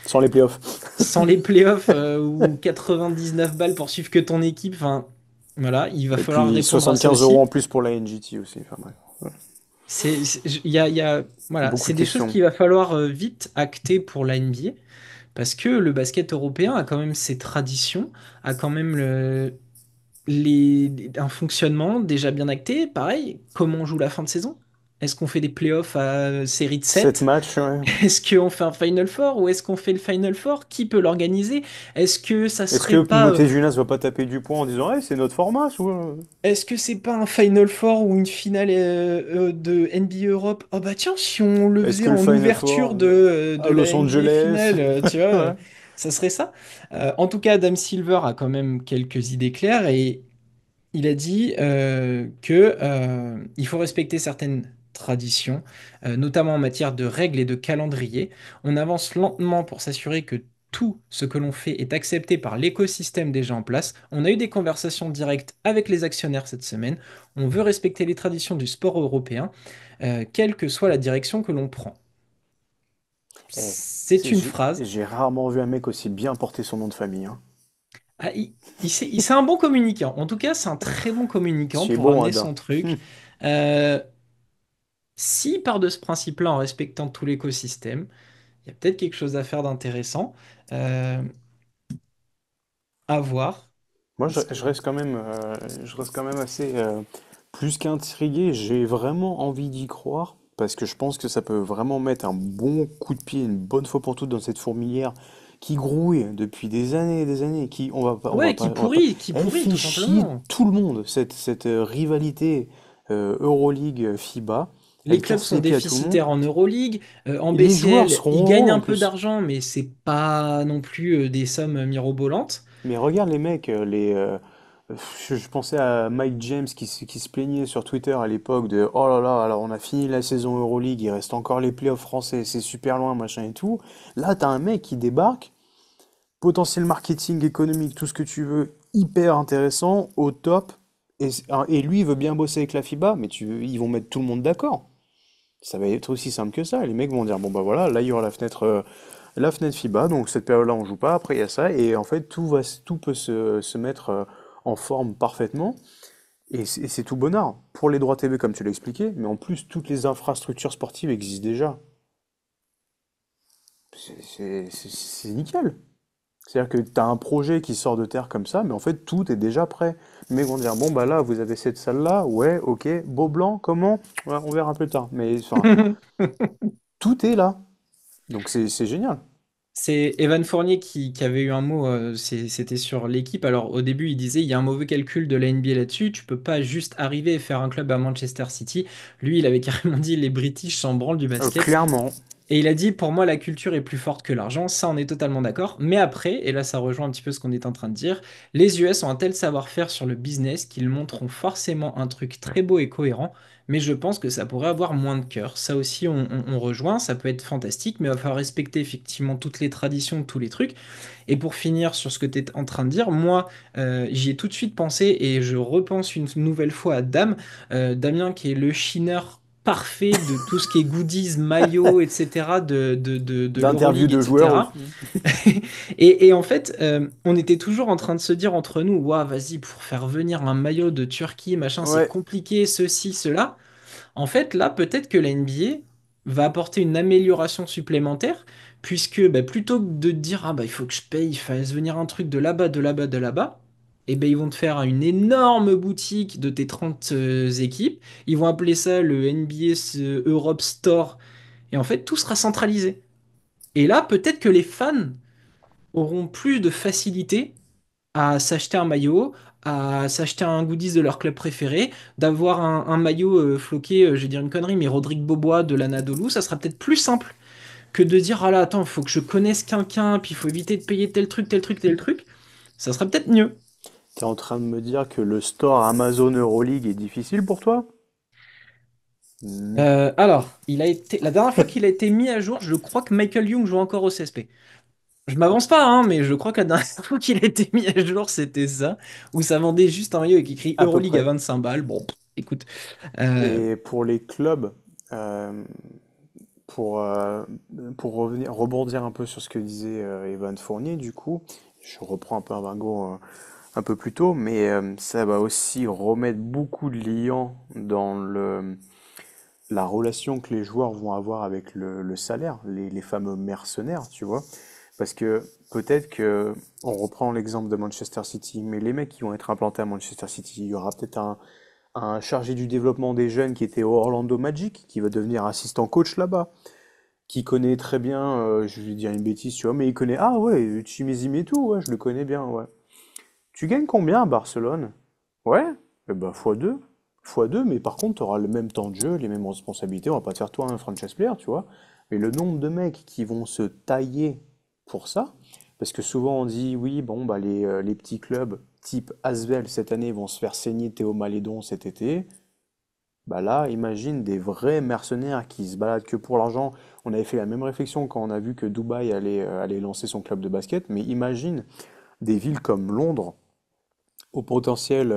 Sans les playoffs. sans les playoffs ou 99 balles pour suivre que ton équipe? Enfin, Voilà, il va Et falloir puis répondre à ça 75 euros aussi. en plus pour la NGT aussi. Enfin bref. Ouais. Voilà, Beaucoup c'est de des choses questions. qu'il va falloir vite acter pour la NBA parce que le basket européen a quand même ses traditions, a quand même un fonctionnement déjà bien acté. Pareil, comment on joue la fin de saison? Est-ce qu'on fait des playoffs à série de 7 7? matchs, ouais. Est-ce qu'on fait un Final Four ou est-ce qu'on fait le Final Four? Qui peut l'organiser? Est-ce que ça Est-ce serait que pas Motiejunas va pas taper du poing en disant hey, c'est notre format, soit. Est-ce que c'est pas un Final Four ou une finale de NBA Europe? Oh bah tiens, si on le Est-ce faisait que le en Final ouverture Four de à la Los NBA Angeles? finale, tu vois, Ouais. ça serait ça. En tout cas, Adam Silver a quand même quelques idées claires et il a dit que il faut respecter certaines traditions, notamment en matière de règles et de calendrier. On avance lentement pour s'assurer que tout ce que l'on fait est accepté par l'écosystème déjà en place. On a eu des conversations directes avec les actionnaires cette semaine. On veut respecter les traditions du sport européen, quelle que soit la direction que l'on prend. Eh, C'est une phrase. j'ai rarement vu un mec aussi bien porter son nom de famille, hein. Ah, c'est un bon communicant. En tout cas, c'est un très bon communicant C'est pour bon, amener son Ada. truc. Euh, S'il part de ce principe-là en respectant tout l'écosystème, il y a peut-être quelque chose à faire d'intéressant. Euh, à voir. Moi, Parce que... je reste quand même assez plus qu'intrigué. J'ai vraiment envie d'y croire parce que je pense que ça peut vraiment mettre un bon coup de pied, une bonne fois pour toutes dans cette fourmilière qui grouille depuis des années et des années. Qui, Ouais, on va pas. qui Elle pourrit, fait tout chier simplement. tout le monde cette rivalité Euroleague FIBA. Les Elle clubs casse sont les pieds à tout le monde. déficitaires en Euroleague, en Et les joueurs BCL, ils seront gagnent heureux un en peu plus. d'argent, mais c'est pas non plus des sommes mirobolantes. Mais regarde les mecs, je pensais à Mike James qui se plaignait sur Twitter à l'époque de oh là là, alors on a fini la saison Euroleague, il reste encore les playoffs français, c'est super loin, machin et tout. Là, t'as un mec qui débarque, potentiel marketing économique, tout ce que tu veux, hyper intéressant, au top, et lui il veut bien bosser avec la FIBA, mais ils vont mettre tout le monde d'accord. Ça va être aussi simple que ça. Les mecs vont dire, bon bah voilà, là il y aura la fenêtre FIBA, donc cette période-là on joue pas, après il y a ça, et en fait tout peut se mettre en forme parfaitement, et c'est tout bonheur. Pour les droits TV comme tu l'as expliqué, mais en plus toutes les infrastructures sportives existent déjà. C'est nickel. C'est-à-dire que tu as un projet qui sort de terre comme ça, mais en fait tout est déjà prêt. Les mecs vont dire, bon bah là vous avez cette salle-là, ouais, ok, beau blanc, comment? Ouais, on verra plus tard. Mais enfin, tout est là. Donc c'est génial. C'est Evan Fournier qui avait eu un mot, c'était sur l'équipe. Alors au début, il disait, il y a un mauvais calcul de la NBA là-dessus, tu peux pas juste arriver et faire un club à Manchester City. Lui, il avait carrément dit, les British s'en branlent du basket. Clairement. Et il a dit, pour moi, la culture est plus forte que l'argent. Ça, on est totalement d'accord. Mais après, et là, ça rejoint un petit peu ce qu'on est en train de dire, les US ont un tel savoir-faire sur le business qu'ils montreront forcément un truc très beau et cohérent. Mais je pense que ça pourrait avoir moins de cœur. Ça aussi, on rejoint. Ça peut être fantastique, mais il va falloir respecter effectivement toutes les traditions, tous les trucs. Et pour finir sur ce que tu es en train de dire, moi, j'y ai tout de suite pensé et je repense une nouvelle fois à Damien qui est le chineur parfait de tout ce qui est goodies, maillots, etc. de D'interviews l'Euroleague, de joueurs etc. aussi. Et en fait, on était toujours en train de se dire entre nous, waouh, vas-y, pour faire venir un maillot de Turquie, machin, c'est Ouais. compliqué, ceci, cela. En fait, là, peut-être que la NBA va apporter une amélioration supplémentaire, puisque bah, plutôt que de te dire, ah bah il faut que je paye, il fasse venir un truc de là-bas, de là-bas, de là-bas, et ben ils vont te faire une énorme boutique de tes 30 équipes. Ils vont appeler ça le NBA Europe Store, et en fait, tout sera centralisé. Et là, peut-être que les fans auront plus de facilité à s'acheter un maillot, à s'acheter un goodies de leur club préféré, d'avoir un maillot floqué, je vais dire une connerie, mais Rodrigue Bobois de l'Anadolu, ça sera peut-être plus simple que de dire, ah là, attends, il faut que je connaisse quelqu'un, puis il faut éviter de payer tel truc, tel truc, tel truc. Ça sera peut-être mieux. T'es en train de me dire que le store Amazon Euroleague est difficile pour toi? Hmm. Alors, la dernière fois qu'il a été mis à jour, je crois que Michael Young joue encore au CSP. Je m'avance pas, hein, mais je crois que la dernière fois qu'il a été mis à jour, c'était ça, où ça vendait juste un maillot avec écrit À peu Euroleague à près. 25 balles. Bon, écoute. euh, Et pour les clubs, euh, pour, euh, pour rebondir un peu sur ce que disait Evan Fournier, du coup, je reprends un peu un lingot un peu plus tôt, mais ça va aussi remettre beaucoup de liant dans la relation que les joueurs vont avoir avec le salaire, les fameux mercenaires, tu vois. Parce que peut-être que, on reprend l'exemple de Manchester City, mais les mecs qui vont être implantés à Manchester City, il y aura peut-être un chargé du développement des jeunes qui était au Orlando Magic, qui va devenir assistant coach là-bas, qui connaît très bien, je vais dire une bêtise, tu vois, mais il connaît, ah ouais, Chimizim et tout, ouais, je le connais bien, ouais. Tu gagnes combien à Barcelone? Ouais, eh ben, fois 2. Fois 2, mais par contre, tu auras le même temps de jeu, les mêmes responsabilités. On va pas te faire toi un franchise player, tu vois. Mais le nombre de mecs qui vont se tailler pour ça, parce que souvent on dit, oui, bon, bah, les petits clubs type Asvel cette année vont se faire saigner Théo Malédon cet été. Bah là, imagine des vrais mercenaires qui se baladent que pour l'argent. On avait fait la même réflexion quand on a vu que Dubaï allait lancer son club de basket, mais imagine des villes comme Londres au potentiel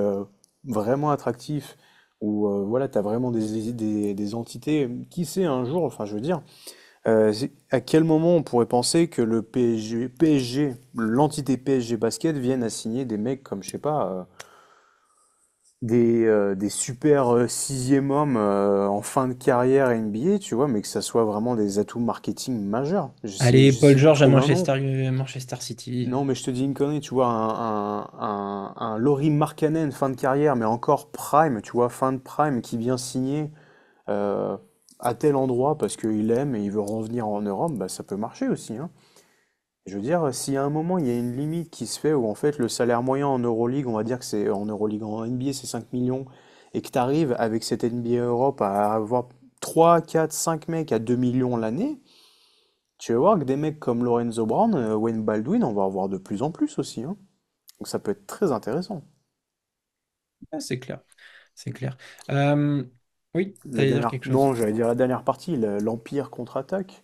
vraiment attractif, où voilà, tu as vraiment des entités, qui sait un jour, enfin je veux dire, à quel moment on pourrait penser que le PSG, l'entité PSG Basket vienne à signer des mecs comme, je sais pas, des super sixième hommes en fin de carrière NBA, tu vois, mais que ça soit vraiment des atouts marketing majeurs. Allez, Paul J'essaie de George à trouver un nom. Manchester City. Non, mais je te dis une connerie, tu vois, un Lauri Markkanen, fin de carrière, mais encore prime, tu vois, fin de prime, qui vient signer euh, à tel endroit parce qu'il aime et il veut revenir en Europe, bah, ça peut marcher aussi, hein. Je veux dire, s'il y a un moment, il y a une limite qui se fait où en fait le salaire moyen en Euroleague, on va dire que c'est en Euroleague, en NBA, c'est 5 millions, et que tu arrives avec cette NBA Europe à avoir 3, 4, 5 mecs à 2 millions l'année, tu vas voir que des mecs comme Lorenzo Brown, Wayne Baldwin, on va en voir de plus en plus aussi, hein. Donc ça peut être très intéressant. Ah, c'est clair, c'est clair. Euh, oui, La t'allais dire dernière, quelque chose. non, j'allais dire la dernière partie, l'Empire contre-attaque.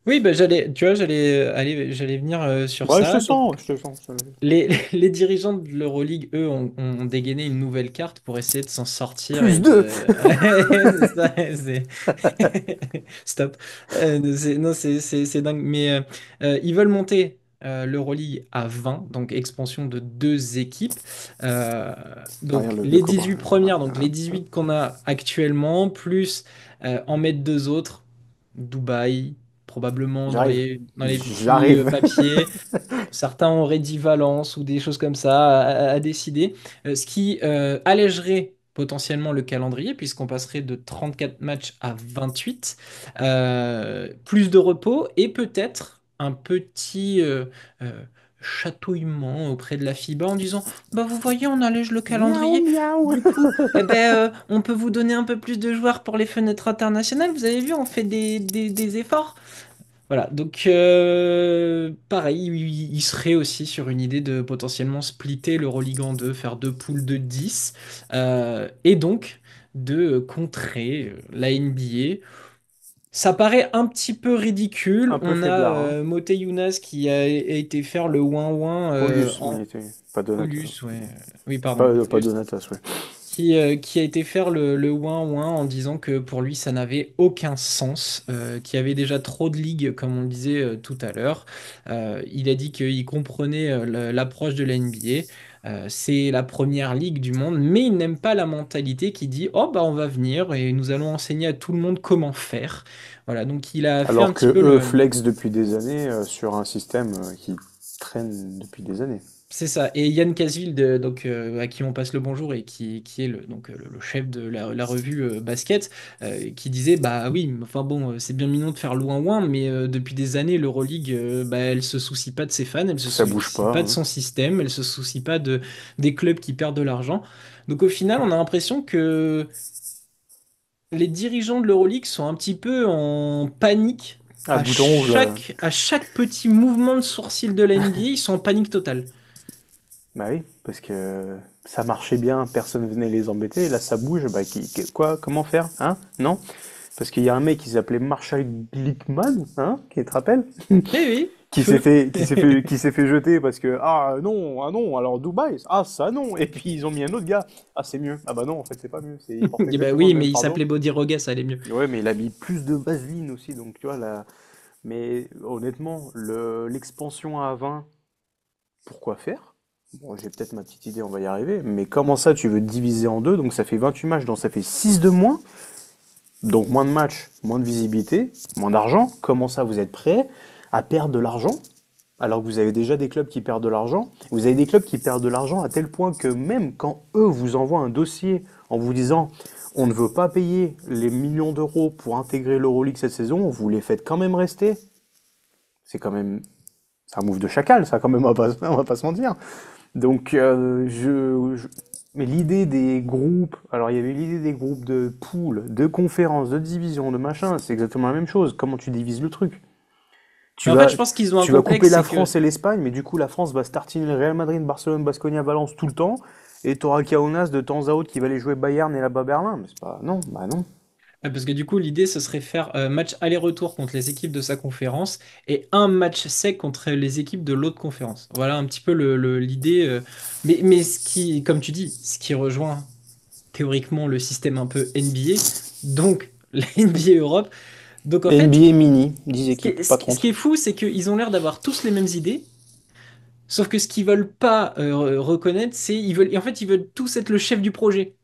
Oui, bah, tu vois, j'allais venir sur Ouais, je te ça. Donc, sens, je te sens. les dirigeants de l'Euroleague, eux, ont dégainé une nouvelle carte pour essayer de s'en sortir et Plus 2. de. C'est ça, Stop. Non, c'est dingue. Mais ils veulent monter l'Euroleague à 20, donc expansion de deux équipes. Euh, Ah, regarde donc le les cobra. 18 premières, donc les 18 qu'on a actuellement, plus en mettre deux autres, Dubaï, probablement J'arrive. dans les petits J'arrive. papiers. Certains auraient dit Valence ou des choses comme ça à décider. Ce qui allégerait potentiellement le calendrier, puisqu'on passerait de 34 matchs à 28. Plus de repos et peut-être un petit euh, chatouillement auprès de la FIBA en disant, bah vous voyez, on allège le Miaou, calendrier. miaou. Du coup, eh ben, on peut vous donner un peu plus de joueurs pour les fenêtres internationales. Vous avez vu, on fait des efforts. Voilà, donc pareil, il serait aussi sur une idée de potentiellement splitter l'Euroleague en deux, faire deux poules de 10, et donc de contrer la NBA. Ça paraît un petit peu ridicule. Un peu On a faiblard, hein. Moté Younas qui a été faire le ouin-ouin Paulus, mais il en était pas Donatas. Paulus, ouais. Oui, pardon, Pas Paulus Donatas, ouais. qui a été faire le ouin-ouin en disant que pour lui, ça n'avait aucun sens, qu'il y avait déjà trop de ligues, comme on le disait tout à l'heure. Il a dit qu'il comprenait l'approche de la NBA. C'est la première ligue du monde, mais il n'aime pas la mentalité qui dit, oh bah on va venir et nous allons enseigner à tout le monde comment faire. Voilà, donc il a fait un Alors petit que peu eux le. flex depuis des années sur un système qui traîne depuis des années. C'est ça. Et Yann Casville, donc, à qui on passe le bonjour et qui est le chef de la revue Basket, qui disait, bah oui, mais enfin bon, c'est bien mignon de faire loin-loin, mais depuis des années, l'Euroleague, bah, elle se soucie pas de ses fans, elle se Ça bouge soucie pas, pas de hein. son système, elle se soucie pas des clubs qui perdent de l'argent. Donc au final, on a l'impression que les dirigeants de l'Euroleague sont un petit peu en panique. Ah, bouton rouge, là. À chaque petit mouvement de sourcil de la NBA, ils sont en panique totale. Bah oui, parce que ça marchait bien, personne venait les embêter. Là, ça bouge, bah quoi? Comment faire? Hein? Non? Parce qu'il y a un mec qui s'appelait Marshall Glickman, hein? Qui te rappelle? Eh oui, Qui s'est feu. fait, qui s'est fait jeter parce que ah non, alors Dubaï, ah ça non, et puis ils ont mis un autre gars, ah c'est mieux, ah bah non en fait c'est pas mieux, il porte Eh ben exactement oui, le mais même il fardeau. s'appelait Bodiroga, ça allait mieux. Ouais, mais il a mis plus de vaseline aussi, donc tu vois là, mais honnêtement l'expansion à 20, pourquoi faire? Bon, j'ai peut-être ma petite idée, on va y arriver, mais comment ça tu veux diviser en deux, donc ça fait 28 matchs, donc ça fait 6 de moins, donc moins de matchs, moins de visibilité, moins d'argent. Comment ça vous êtes prêts à perdre de l'argent alors que vous avez déjà des clubs qui perdent de l'argent? Vous avez des clubs qui perdent de l'argent à tel point que même quand eux vous envoient un dossier en vous disant on ne veut pas payer les millions d'euros pour intégrer l'Euroleague cette saison, vous les faites quand même rester. C'est quand même, c'est un move de chacal, ça quand même, on va pas se mentir. Donc, mais l'idée des groupes, alors il y avait l'idée des groupes de poules, de conférences, de divisions, de machin, c'est exactement la même chose. Comment tu divises le truc? Tu Mais en fait, vas, je pense qu'ils ont un tu vas couper complexe, la c'est que France et l'Espagne, mais du coup, la France va startiner le Real Madrid, Barcelone, Basconia, Valence tout le temps, et t'auras Kaunas de temps à autre qui va aller jouer Bayern et là-bas Berlin. Mais c'est pas, non, bah non. parce que du coup, l'idée, ce serait faire match aller-retour contre les équipes de sa conférence et un match sec contre les équipes de l'autre conférence. Voilà un petit peu l'idée. Mais ce qui, comme tu dis, ce qui rejoint théoriquement le système un peu NBA, donc la NBA Europe. Donc en fait, NBA mini, 10 équipes, pas ce qui 30. est fou, c'est qu'ils ont l'air d'avoir tous les mêmes idées, sauf que ce qu'ils veulent pas reconnaître, c'est en fait, ils veulent tous être le chef du projet.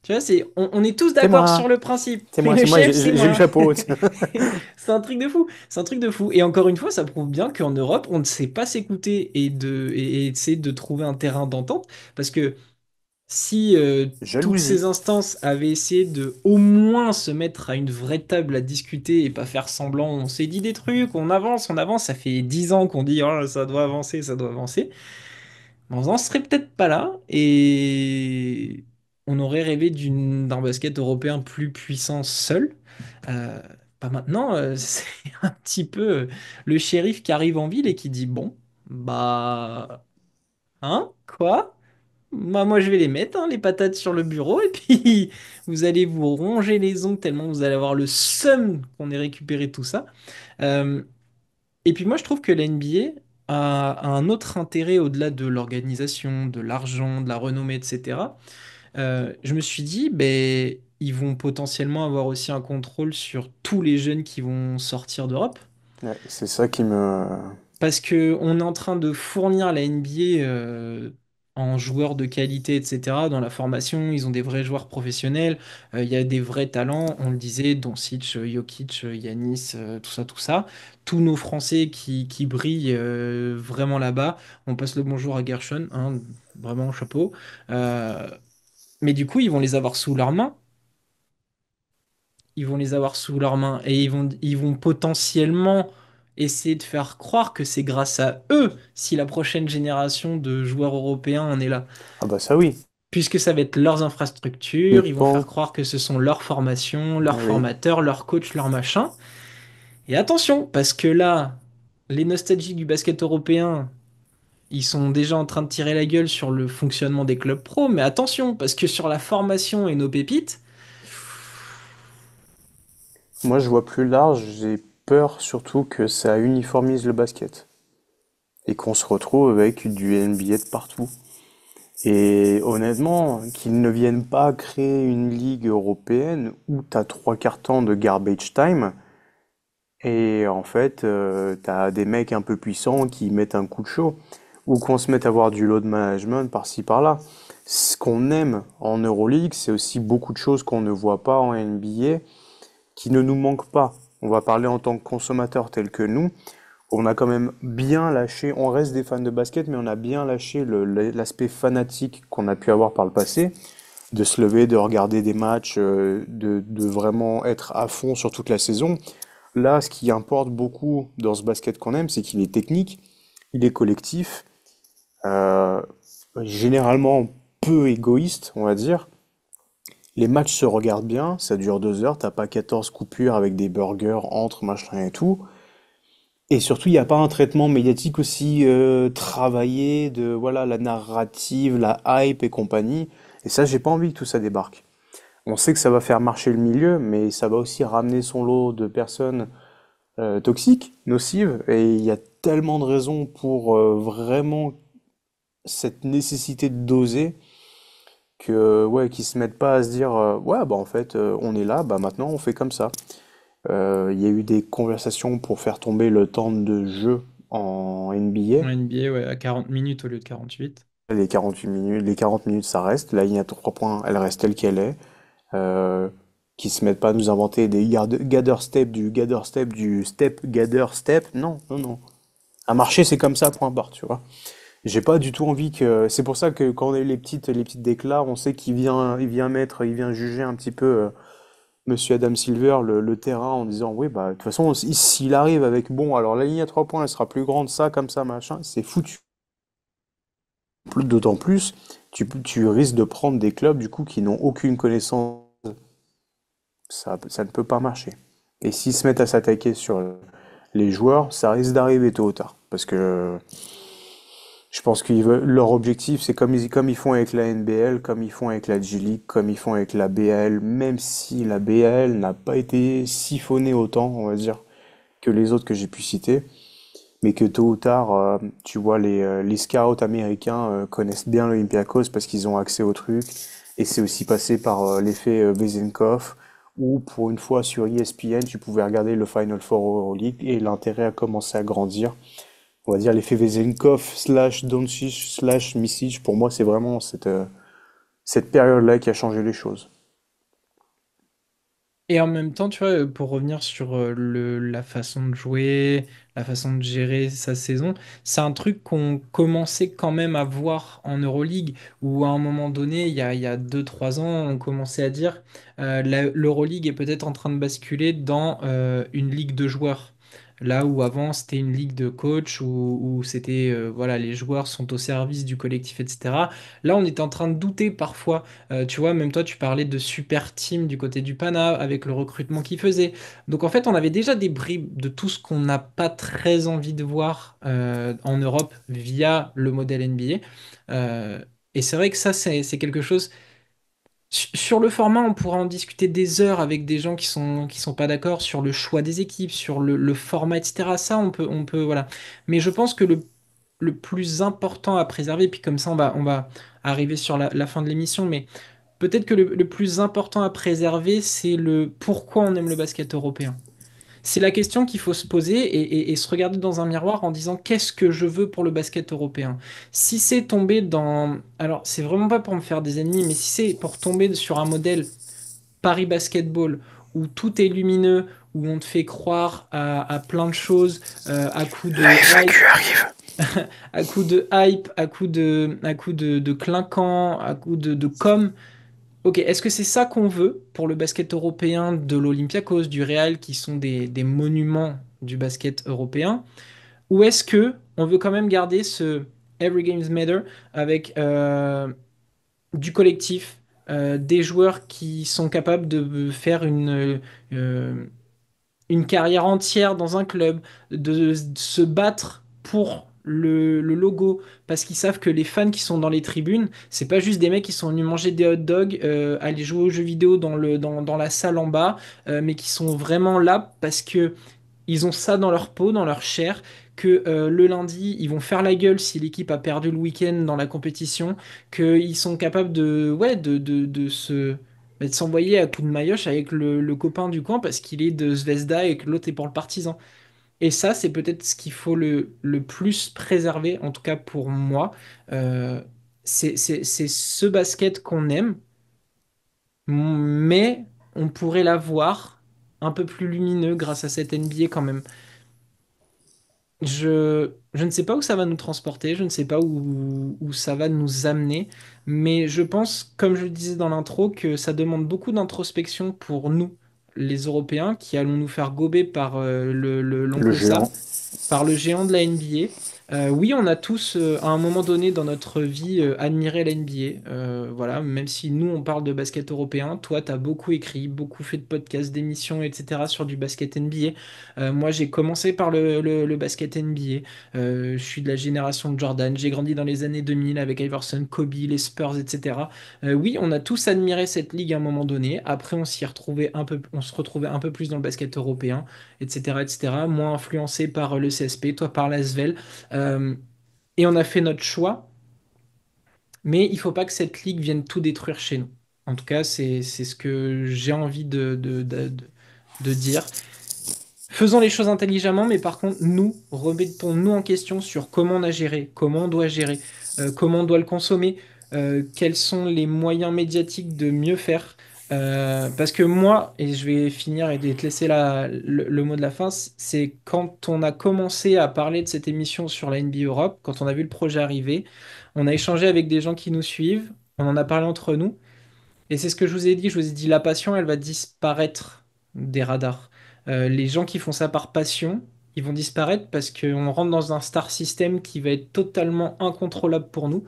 Tu vois, on est tous C'est d'accord sur moi, le principe, mais le c'est moi, chef, c'est j'ai le moi. chapeau. C'est un truc de fou. C'est un truc de fou. Et encore une fois, ça prouve bien qu'en Europe, on ne sait pas s'écouter et essayer de trouver un terrain d'entente. Parce que si toutes Jalousie. ces instances avaient essayé de au moins se mettre à une vraie table à discuter et pas faire semblant, on s'est dit des trucs, on avance, ça fait 10 ans qu'on dit oh, ça doit avancer, ça doit avancer. On n'en serait peut-être pas là et on aurait rêvé d'un basket européen plus puissant seul. Euh, Pas maintenant, c'est un petit peu le shérif qui arrive en ville et qui dit bon, bah, hein, quoi? Moi, je vais les mettre, hein, les patates sur le bureau, et puis vous allez vous ronger les ongles tellement vous allez avoir le seum qu'on ait récupéré tout ça. Euh, et puis moi, je trouve que la NBA a un autre intérêt au-delà de l'organisation, de l'argent, de la renommée, etc. Je me suis dit, ben, ils vont potentiellement avoir aussi un contrôle sur tous les jeunes qui vont sortir d'Europe. Ouais, c'est ça qui me... Parce que on est en train de fournir la NBA en joueurs de qualité, etc. Dans la formation, ils ont des vrais joueurs professionnels. Il y a des vrais talents. On le disait, Doncic, Jokic, Yanis, tout ça, tout ça. Tous nos Français qui brillent vraiment là-bas. On passe le bonjour à Gershon, hein, vraiment chapeau. Euh, mais du coup, ils vont les avoir sous leurs mains. Ils vont les avoir sous leurs mains et ils vont potentiellement essayer de faire croire que c'est grâce à eux si la prochaine génération de joueurs européens en est là. Ah bah ça oui. Puisque ça va être leurs Mais infrastructures, ils vont faire quand... croire que ce sont leurs formations, leurs Ah oui. formateurs, leurs coachs, leurs machins. Et attention, parce que là, les nostalgiques du basket européen, ils sont déjà en train de tirer la gueule sur le fonctionnement des clubs pro, mais attention, parce que sur la formation et nos pépites, Moi je vois plus large, j'ai peur surtout que ça uniformise le basket. Et qu'on se retrouve avec du NBA de partout. Et honnêtement, qu'ils ne viennent pas créer une ligue européenne où t'as trois quarts temps de garbage time, et en fait, t'as des mecs un peu puissants qui mettent un coup de chaud, ou qu'on se mette à avoir du load management par-ci par-là. Ce qu'on aime en Euroleague, c'est aussi beaucoup de choses qu'on ne voit pas en NBA, qui ne nous manquent pas. On va parler en tant que consommateurs tels que nous. On a quand même bien lâché, on reste des fans de basket, mais on a bien lâché l'aspect fanatique qu'on a pu avoir par le passé, de se lever, de regarder des matchs, de vraiment être à fond sur toute la saison. Là, ce qui importe beaucoup dans ce basket qu'on aime, c'est qu'il est technique, il est collectif, euh, généralement peu égoïste, on va dire. Les matchs se regardent bien, ça dure 2 heures, t'as pas 14 coupures avec des burgers entre machin et tout. Et surtout, il n'y a pas un traitement médiatique aussi travaillé de voilà la narrative, la hype et compagnie. Et ça, j'ai pas envie que tout ça débarque. On sait que ça va faire marcher le milieu, mais ça va aussi ramener son lot de personnes toxiques, nocives, et il y a tellement de raisons pour vraiment cette nécessité de doser que ouais, qu'ils se mettent pas à se dire ouais bah en fait on est là, bah maintenant on fait comme ça. Il y a eu des conversations pour faire tomber le temps de jeu en en NBA. NBA, ouais, à 40 minutes au lieu de 48. les 40 minutes, ça reste. La ligne à 3 points, elle reste telle qu'elle est. Euh, qui se mettent pas à nous inventer des gather step. Non, non, non. Un marché, c'est comme ça, point barre, tu vois. J'ai pas du tout envie que. C'est pour ça que quand on a eu les petites déclats, on sait il vient juger un petit peu Monsieur Adam Silver le terrain en disant oui, bah de toute façon, s'il arrive avec bon, alors la ligne à 3 points, elle sera plus grande, ça, comme ça, machin, c'est foutu. D'autant plus, tu risques de prendre des clubs du coup qui n'ont aucune connaissance. Ça ne peut pas marcher. Et s'ils se mettent à s'attaquer sur les joueurs, ça risque d'arriver tôt ou tard. Parce que je pense qu'ils veulent, leur objectif, c'est comme ils font avec la NBL, comme ils font avec la G League, comme ils font avec la BAL, même si la BAL n'a pas été siphonnée autant, on va dire, que les autres que j'ai pu citer, mais que tôt ou tard, tu vois, les scouts américains connaissent bien l'Olympiakos parce qu'ils ont accès au truc, et c'est aussi passé par l'effet Vezenkov, où pour une fois sur ESPN, tu pouvais regarder le Final Four Euroleague, et l'intérêt a commencé à grandir. On va dire l'effet Vezenkov slash Doncic slash Misic, pour moi, c'est vraiment cette période-là qui a changé les choses. Et en même temps, tu vois, pour revenir sur la façon de jouer, la façon de gérer sa saison, c'est un truc qu'on commençait quand même à voir en Euroleague, où à un moment donné, il y a 2, 3 ans, on commençait à dire l'Euroleague est peut-être en train de basculer dans une ligue de joueurs. Là où avant c'était une ligue de coach où c'était voilà, les joueurs sont au service du collectif, etc. Là on était en train de douter parfois. Tu vois, même toi, tu parlais de super team du côté du Pana avec le recrutement qu'ils faisaient. Donc en fait, on avait déjà des bribes de tout ce qu'on n'a pas très envie de voir en Europe via le modèle NBA. Et c'est vrai que ça, c'est quelque chose. Sur le format, on pourra en discuter des heures avec des gens qui sont pas d'accord sur le choix des équipes, sur le format, etc. Ça, voilà. Mais je pense que le plus important à préserver, puis comme ça, on va arriver sur la fin de l'émission, mais peut-être que le plus important à préserver, c'est le pourquoi on aime le basket européen. C'est la question qu'il faut se poser et se regarder dans un miroir en disant qu'est-ce que je veux pour le basket européen. Si c'est tomber dans... Alors, c'est vraiment pas pour me faire des ennemis, mais si c'est pour tomber sur un modèle Paris Basketball où tout est lumineux, où on te fait croire à plein de choses, à coup La de hype, FAQ arrive. à coup de clinquant, à coup de com'. Ok, est-ce que c'est ça qu'on veut pour le basket européen de l'Olympiakos, du Real, qui sont des monuments du basket européen? Ou est-ce que on veut quand même garder ce Every Games Matter avec du collectif, des joueurs qui sont capables de faire euh, une carrière entière dans un club, de se battre pour le logo, parce qu'ils savent que les fans qui sont dans les tribunes, c'est pas juste des mecs qui sont venus manger des hot dogs, aller jouer aux jeux vidéo dans la salle en bas, mais qui sont vraiment là parce que ils ont ça dans leur peau, dans leur chair, que le lundi, ils vont faire la gueule si l'équipe a perdu le week-end dans la compétition, qu'ils sont capables de, ouais, de s'envoyer à coups de maillotche avec le copain du coin parce qu'il est de Zvezda et que l'autre est pour le Partizan. Et ça, c'est peut-être ce qu'il faut le plus préserver, en tout cas pour moi. Euh, c'est ce basket qu'on aime, mais on pourrait l'avoir un peu plus lumineux grâce à cette NBA quand même. Je ne sais pas où ça va nous transporter, je ne sais pas où ça va nous amener, mais je pense, comme je le disais dans l'intro, que ça demande beaucoup d'introspection pour nous, les Européens, qui allons nous faire gober par Le l'oncle géant. Sam, par le géant de la NBA. Oui, on a tous, à un moment donné dans notre vie, admiré la NBA. Voilà, même si nous, on parle de basket européen, toi, tu as beaucoup écrit, beaucoup fait de podcasts, d'émissions, etc. sur du basket NBA. Moi, j'ai commencé par le basket NBA. Je suis de la génération de Jordan. J'ai grandi dans les années 2000 avec Iverson, Kobe, les Spurs, etc. Oui, on a tous admiré cette ligue à un moment donné. Après, on se retrouvait un peu plus dans le basket européen, etc., etc. Moins influencé par le CSP, toi par la l'ASVEL. Euh, et on a fait notre choix, mais il faut pas que cette ligue vienne tout détruire chez nous. En tout cas, c'est ce que j'ai envie de dire. Faisons les choses intelligemment, mais par contre, nous, remettons-nous en question sur comment on a géré, comment on doit gérer. comment on doit le consommer, quels sont les moyens médiatiques de mieux faire. Parce que moi, et je vais finir et te laisser le mot de la fin, c'est quand on a commencé à parler de cette émission sur la NBA Europe, quand on a vu le projet arriver, on a échangé avec des gens qui nous suivent, on en a parlé entre nous. Et c'est ce que je vous ai dit, la passion, elle va disparaître des radars. Les gens qui font ça par passion, ils vont disparaître parce qu'on rentre dans un star system qui va être totalement incontrôlable pour nous.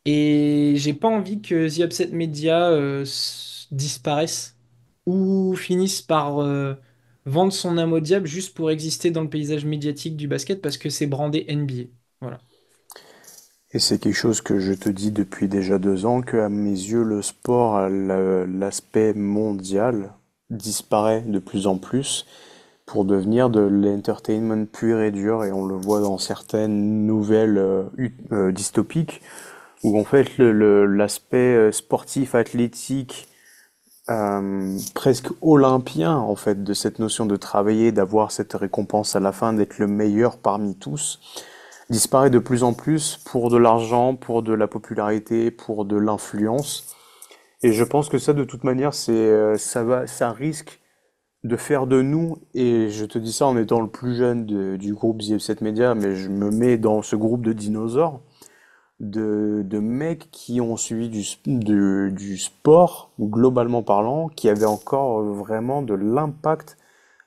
Et j'ai pas envie que The Upset Media disparaisse ou finisse par vendre son âme au diable juste pour exister dans le paysage médiatique du basket parce que c'est brandé NBA. Voilà. Et c'est quelque chose que je te dis depuis déjà 2 ans, que à mes yeux, le sport, l'aspect mondial, disparaît de plus en plus pour devenir de l'entertainment pur et dur. Et on le voit dans certaines nouvelles dystopiques, où en fait l'aspect sportif, athlétique, presque olympien en fait de cette notion de travailler, d'avoir cette récompense à la fin, d'être le meilleur parmi tous, disparaît de plus en plus pour de l'argent, pour de la popularité, pour de l'influence. Et je pense que ça, de toute manière, ça risque de faire de nous, et je te dis ça en étant le plus jeune du groupe ZF7 Media, mais je me mets dans ce groupe de dinosaures, de mecs qui ont suivi du sport, globalement parlant, qui avaient encore vraiment de l'impact,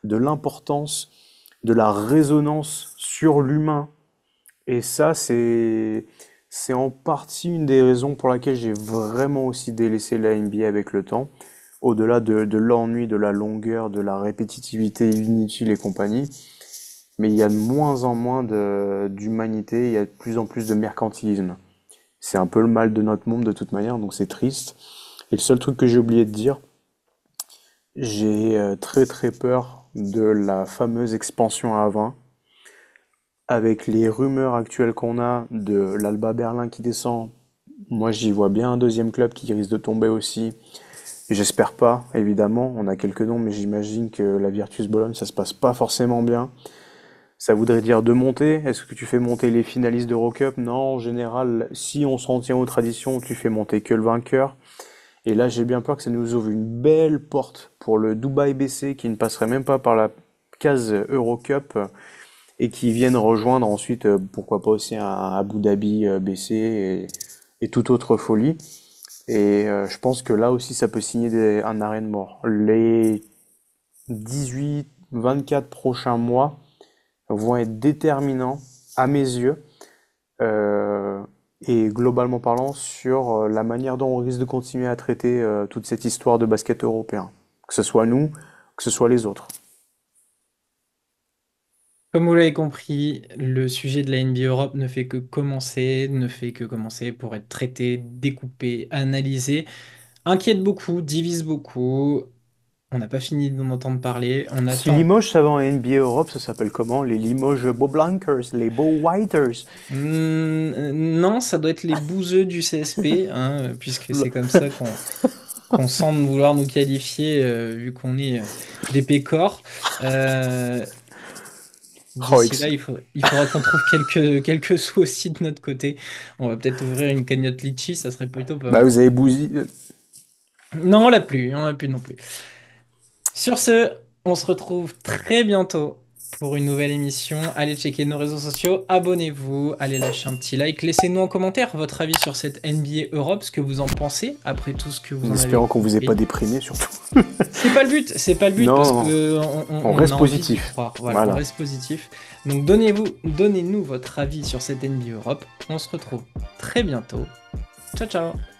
de l'importance, de la résonance sur l'humain. Et ça, c'est en partie une des raisons pour laquelle j'ai vraiment aussi délaissé la NBA avec le temps. Au-delà de l'ennui, de la longueur, de la répétitivité inutile et compagnie. Mais il y a de moins en moins d'humanité, il y a de plus en plus de mercantilisme. C'est un peu le mal de notre monde de toute manière, donc c'est triste. Et le seul truc que j'ai oublié de dire, j'ai très très peur de la fameuse expansion à 20. Avec les rumeurs actuelles qu'on a de l'Alba Berlin qui descend, moi j'y vois bien un deuxième club qui risque de tomber aussi. Et j'espère pas, évidemment, on a quelques noms, mais j'imagine que la Virtus Bologne, ça se passe pas forcément bien. Ça voudrait dire de monter. Est-ce que tu fais monter les finalistes d'Eurocup? Non, en général, si on s'en tient aux traditions, tu fais monter que le vainqueur. Et là, j'ai bien peur que ça nous ouvre une belle porte pour le Dubaï BC qui ne passerait même pas par la case Eurocup et qui viennent rejoindre ensuite, pourquoi pas aussi un Abu Dhabi BC et toute autre folie. Et je pense que là aussi, ça peut signer un arrêt de mort. Les 18-24 prochains mois vont être déterminants, à mes yeux, euh, et globalement parlant, sur la manière dont on risque de continuer à traiter toute cette histoire de basket européen. Que ce soit nous, que ce soit les autres. Comme vous l'avez compris, le sujet de la NBA Europe ne fait que commencer, ne fait que commencer pour être traité, découpé, analysé, inquiète beaucoup, divise beaucoup. On n'a pas fini d'en entendre parler. On Si attend. Limoges, ça va en NBA Europe, ça s'appelle comment? Les Limoges Beau Blankers, les Beau Whiters. Non, ça doit être les bouseux du CSP, hein, puisque c'est comme ça qu'on semble vouloir nous qualifier, vu qu'on est des pécores. Euh, Oh, D'ici là, il faudra qu'on trouve quelques sous aussi de notre côté. On va peut-être ouvrir une cagnotte litchi, ça serait plutôt pas bah mal. vous avez bousillé. Non, on l'a plus non plus. Sur ce, on se retrouve très bientôt pour une nouvelle émission. Allez checker nos réseaux sociaux, abonnez-vous, allez lâcher un petit like, laissez-nous en commentaire votre avis sur cette NBA Europe, ce que vous en pensez après tout ce que vous En en avez espérant qu'on vous ait pas compris. déprimé surtout. C'est pas le but parce Non, que on on a reste envie d'y positif. croire. Voilà, on Voilà. reste positif. Donc donnez-nous votre avis sur cette NBA Europe. On se retrouve très bientôt. Ciao ciao.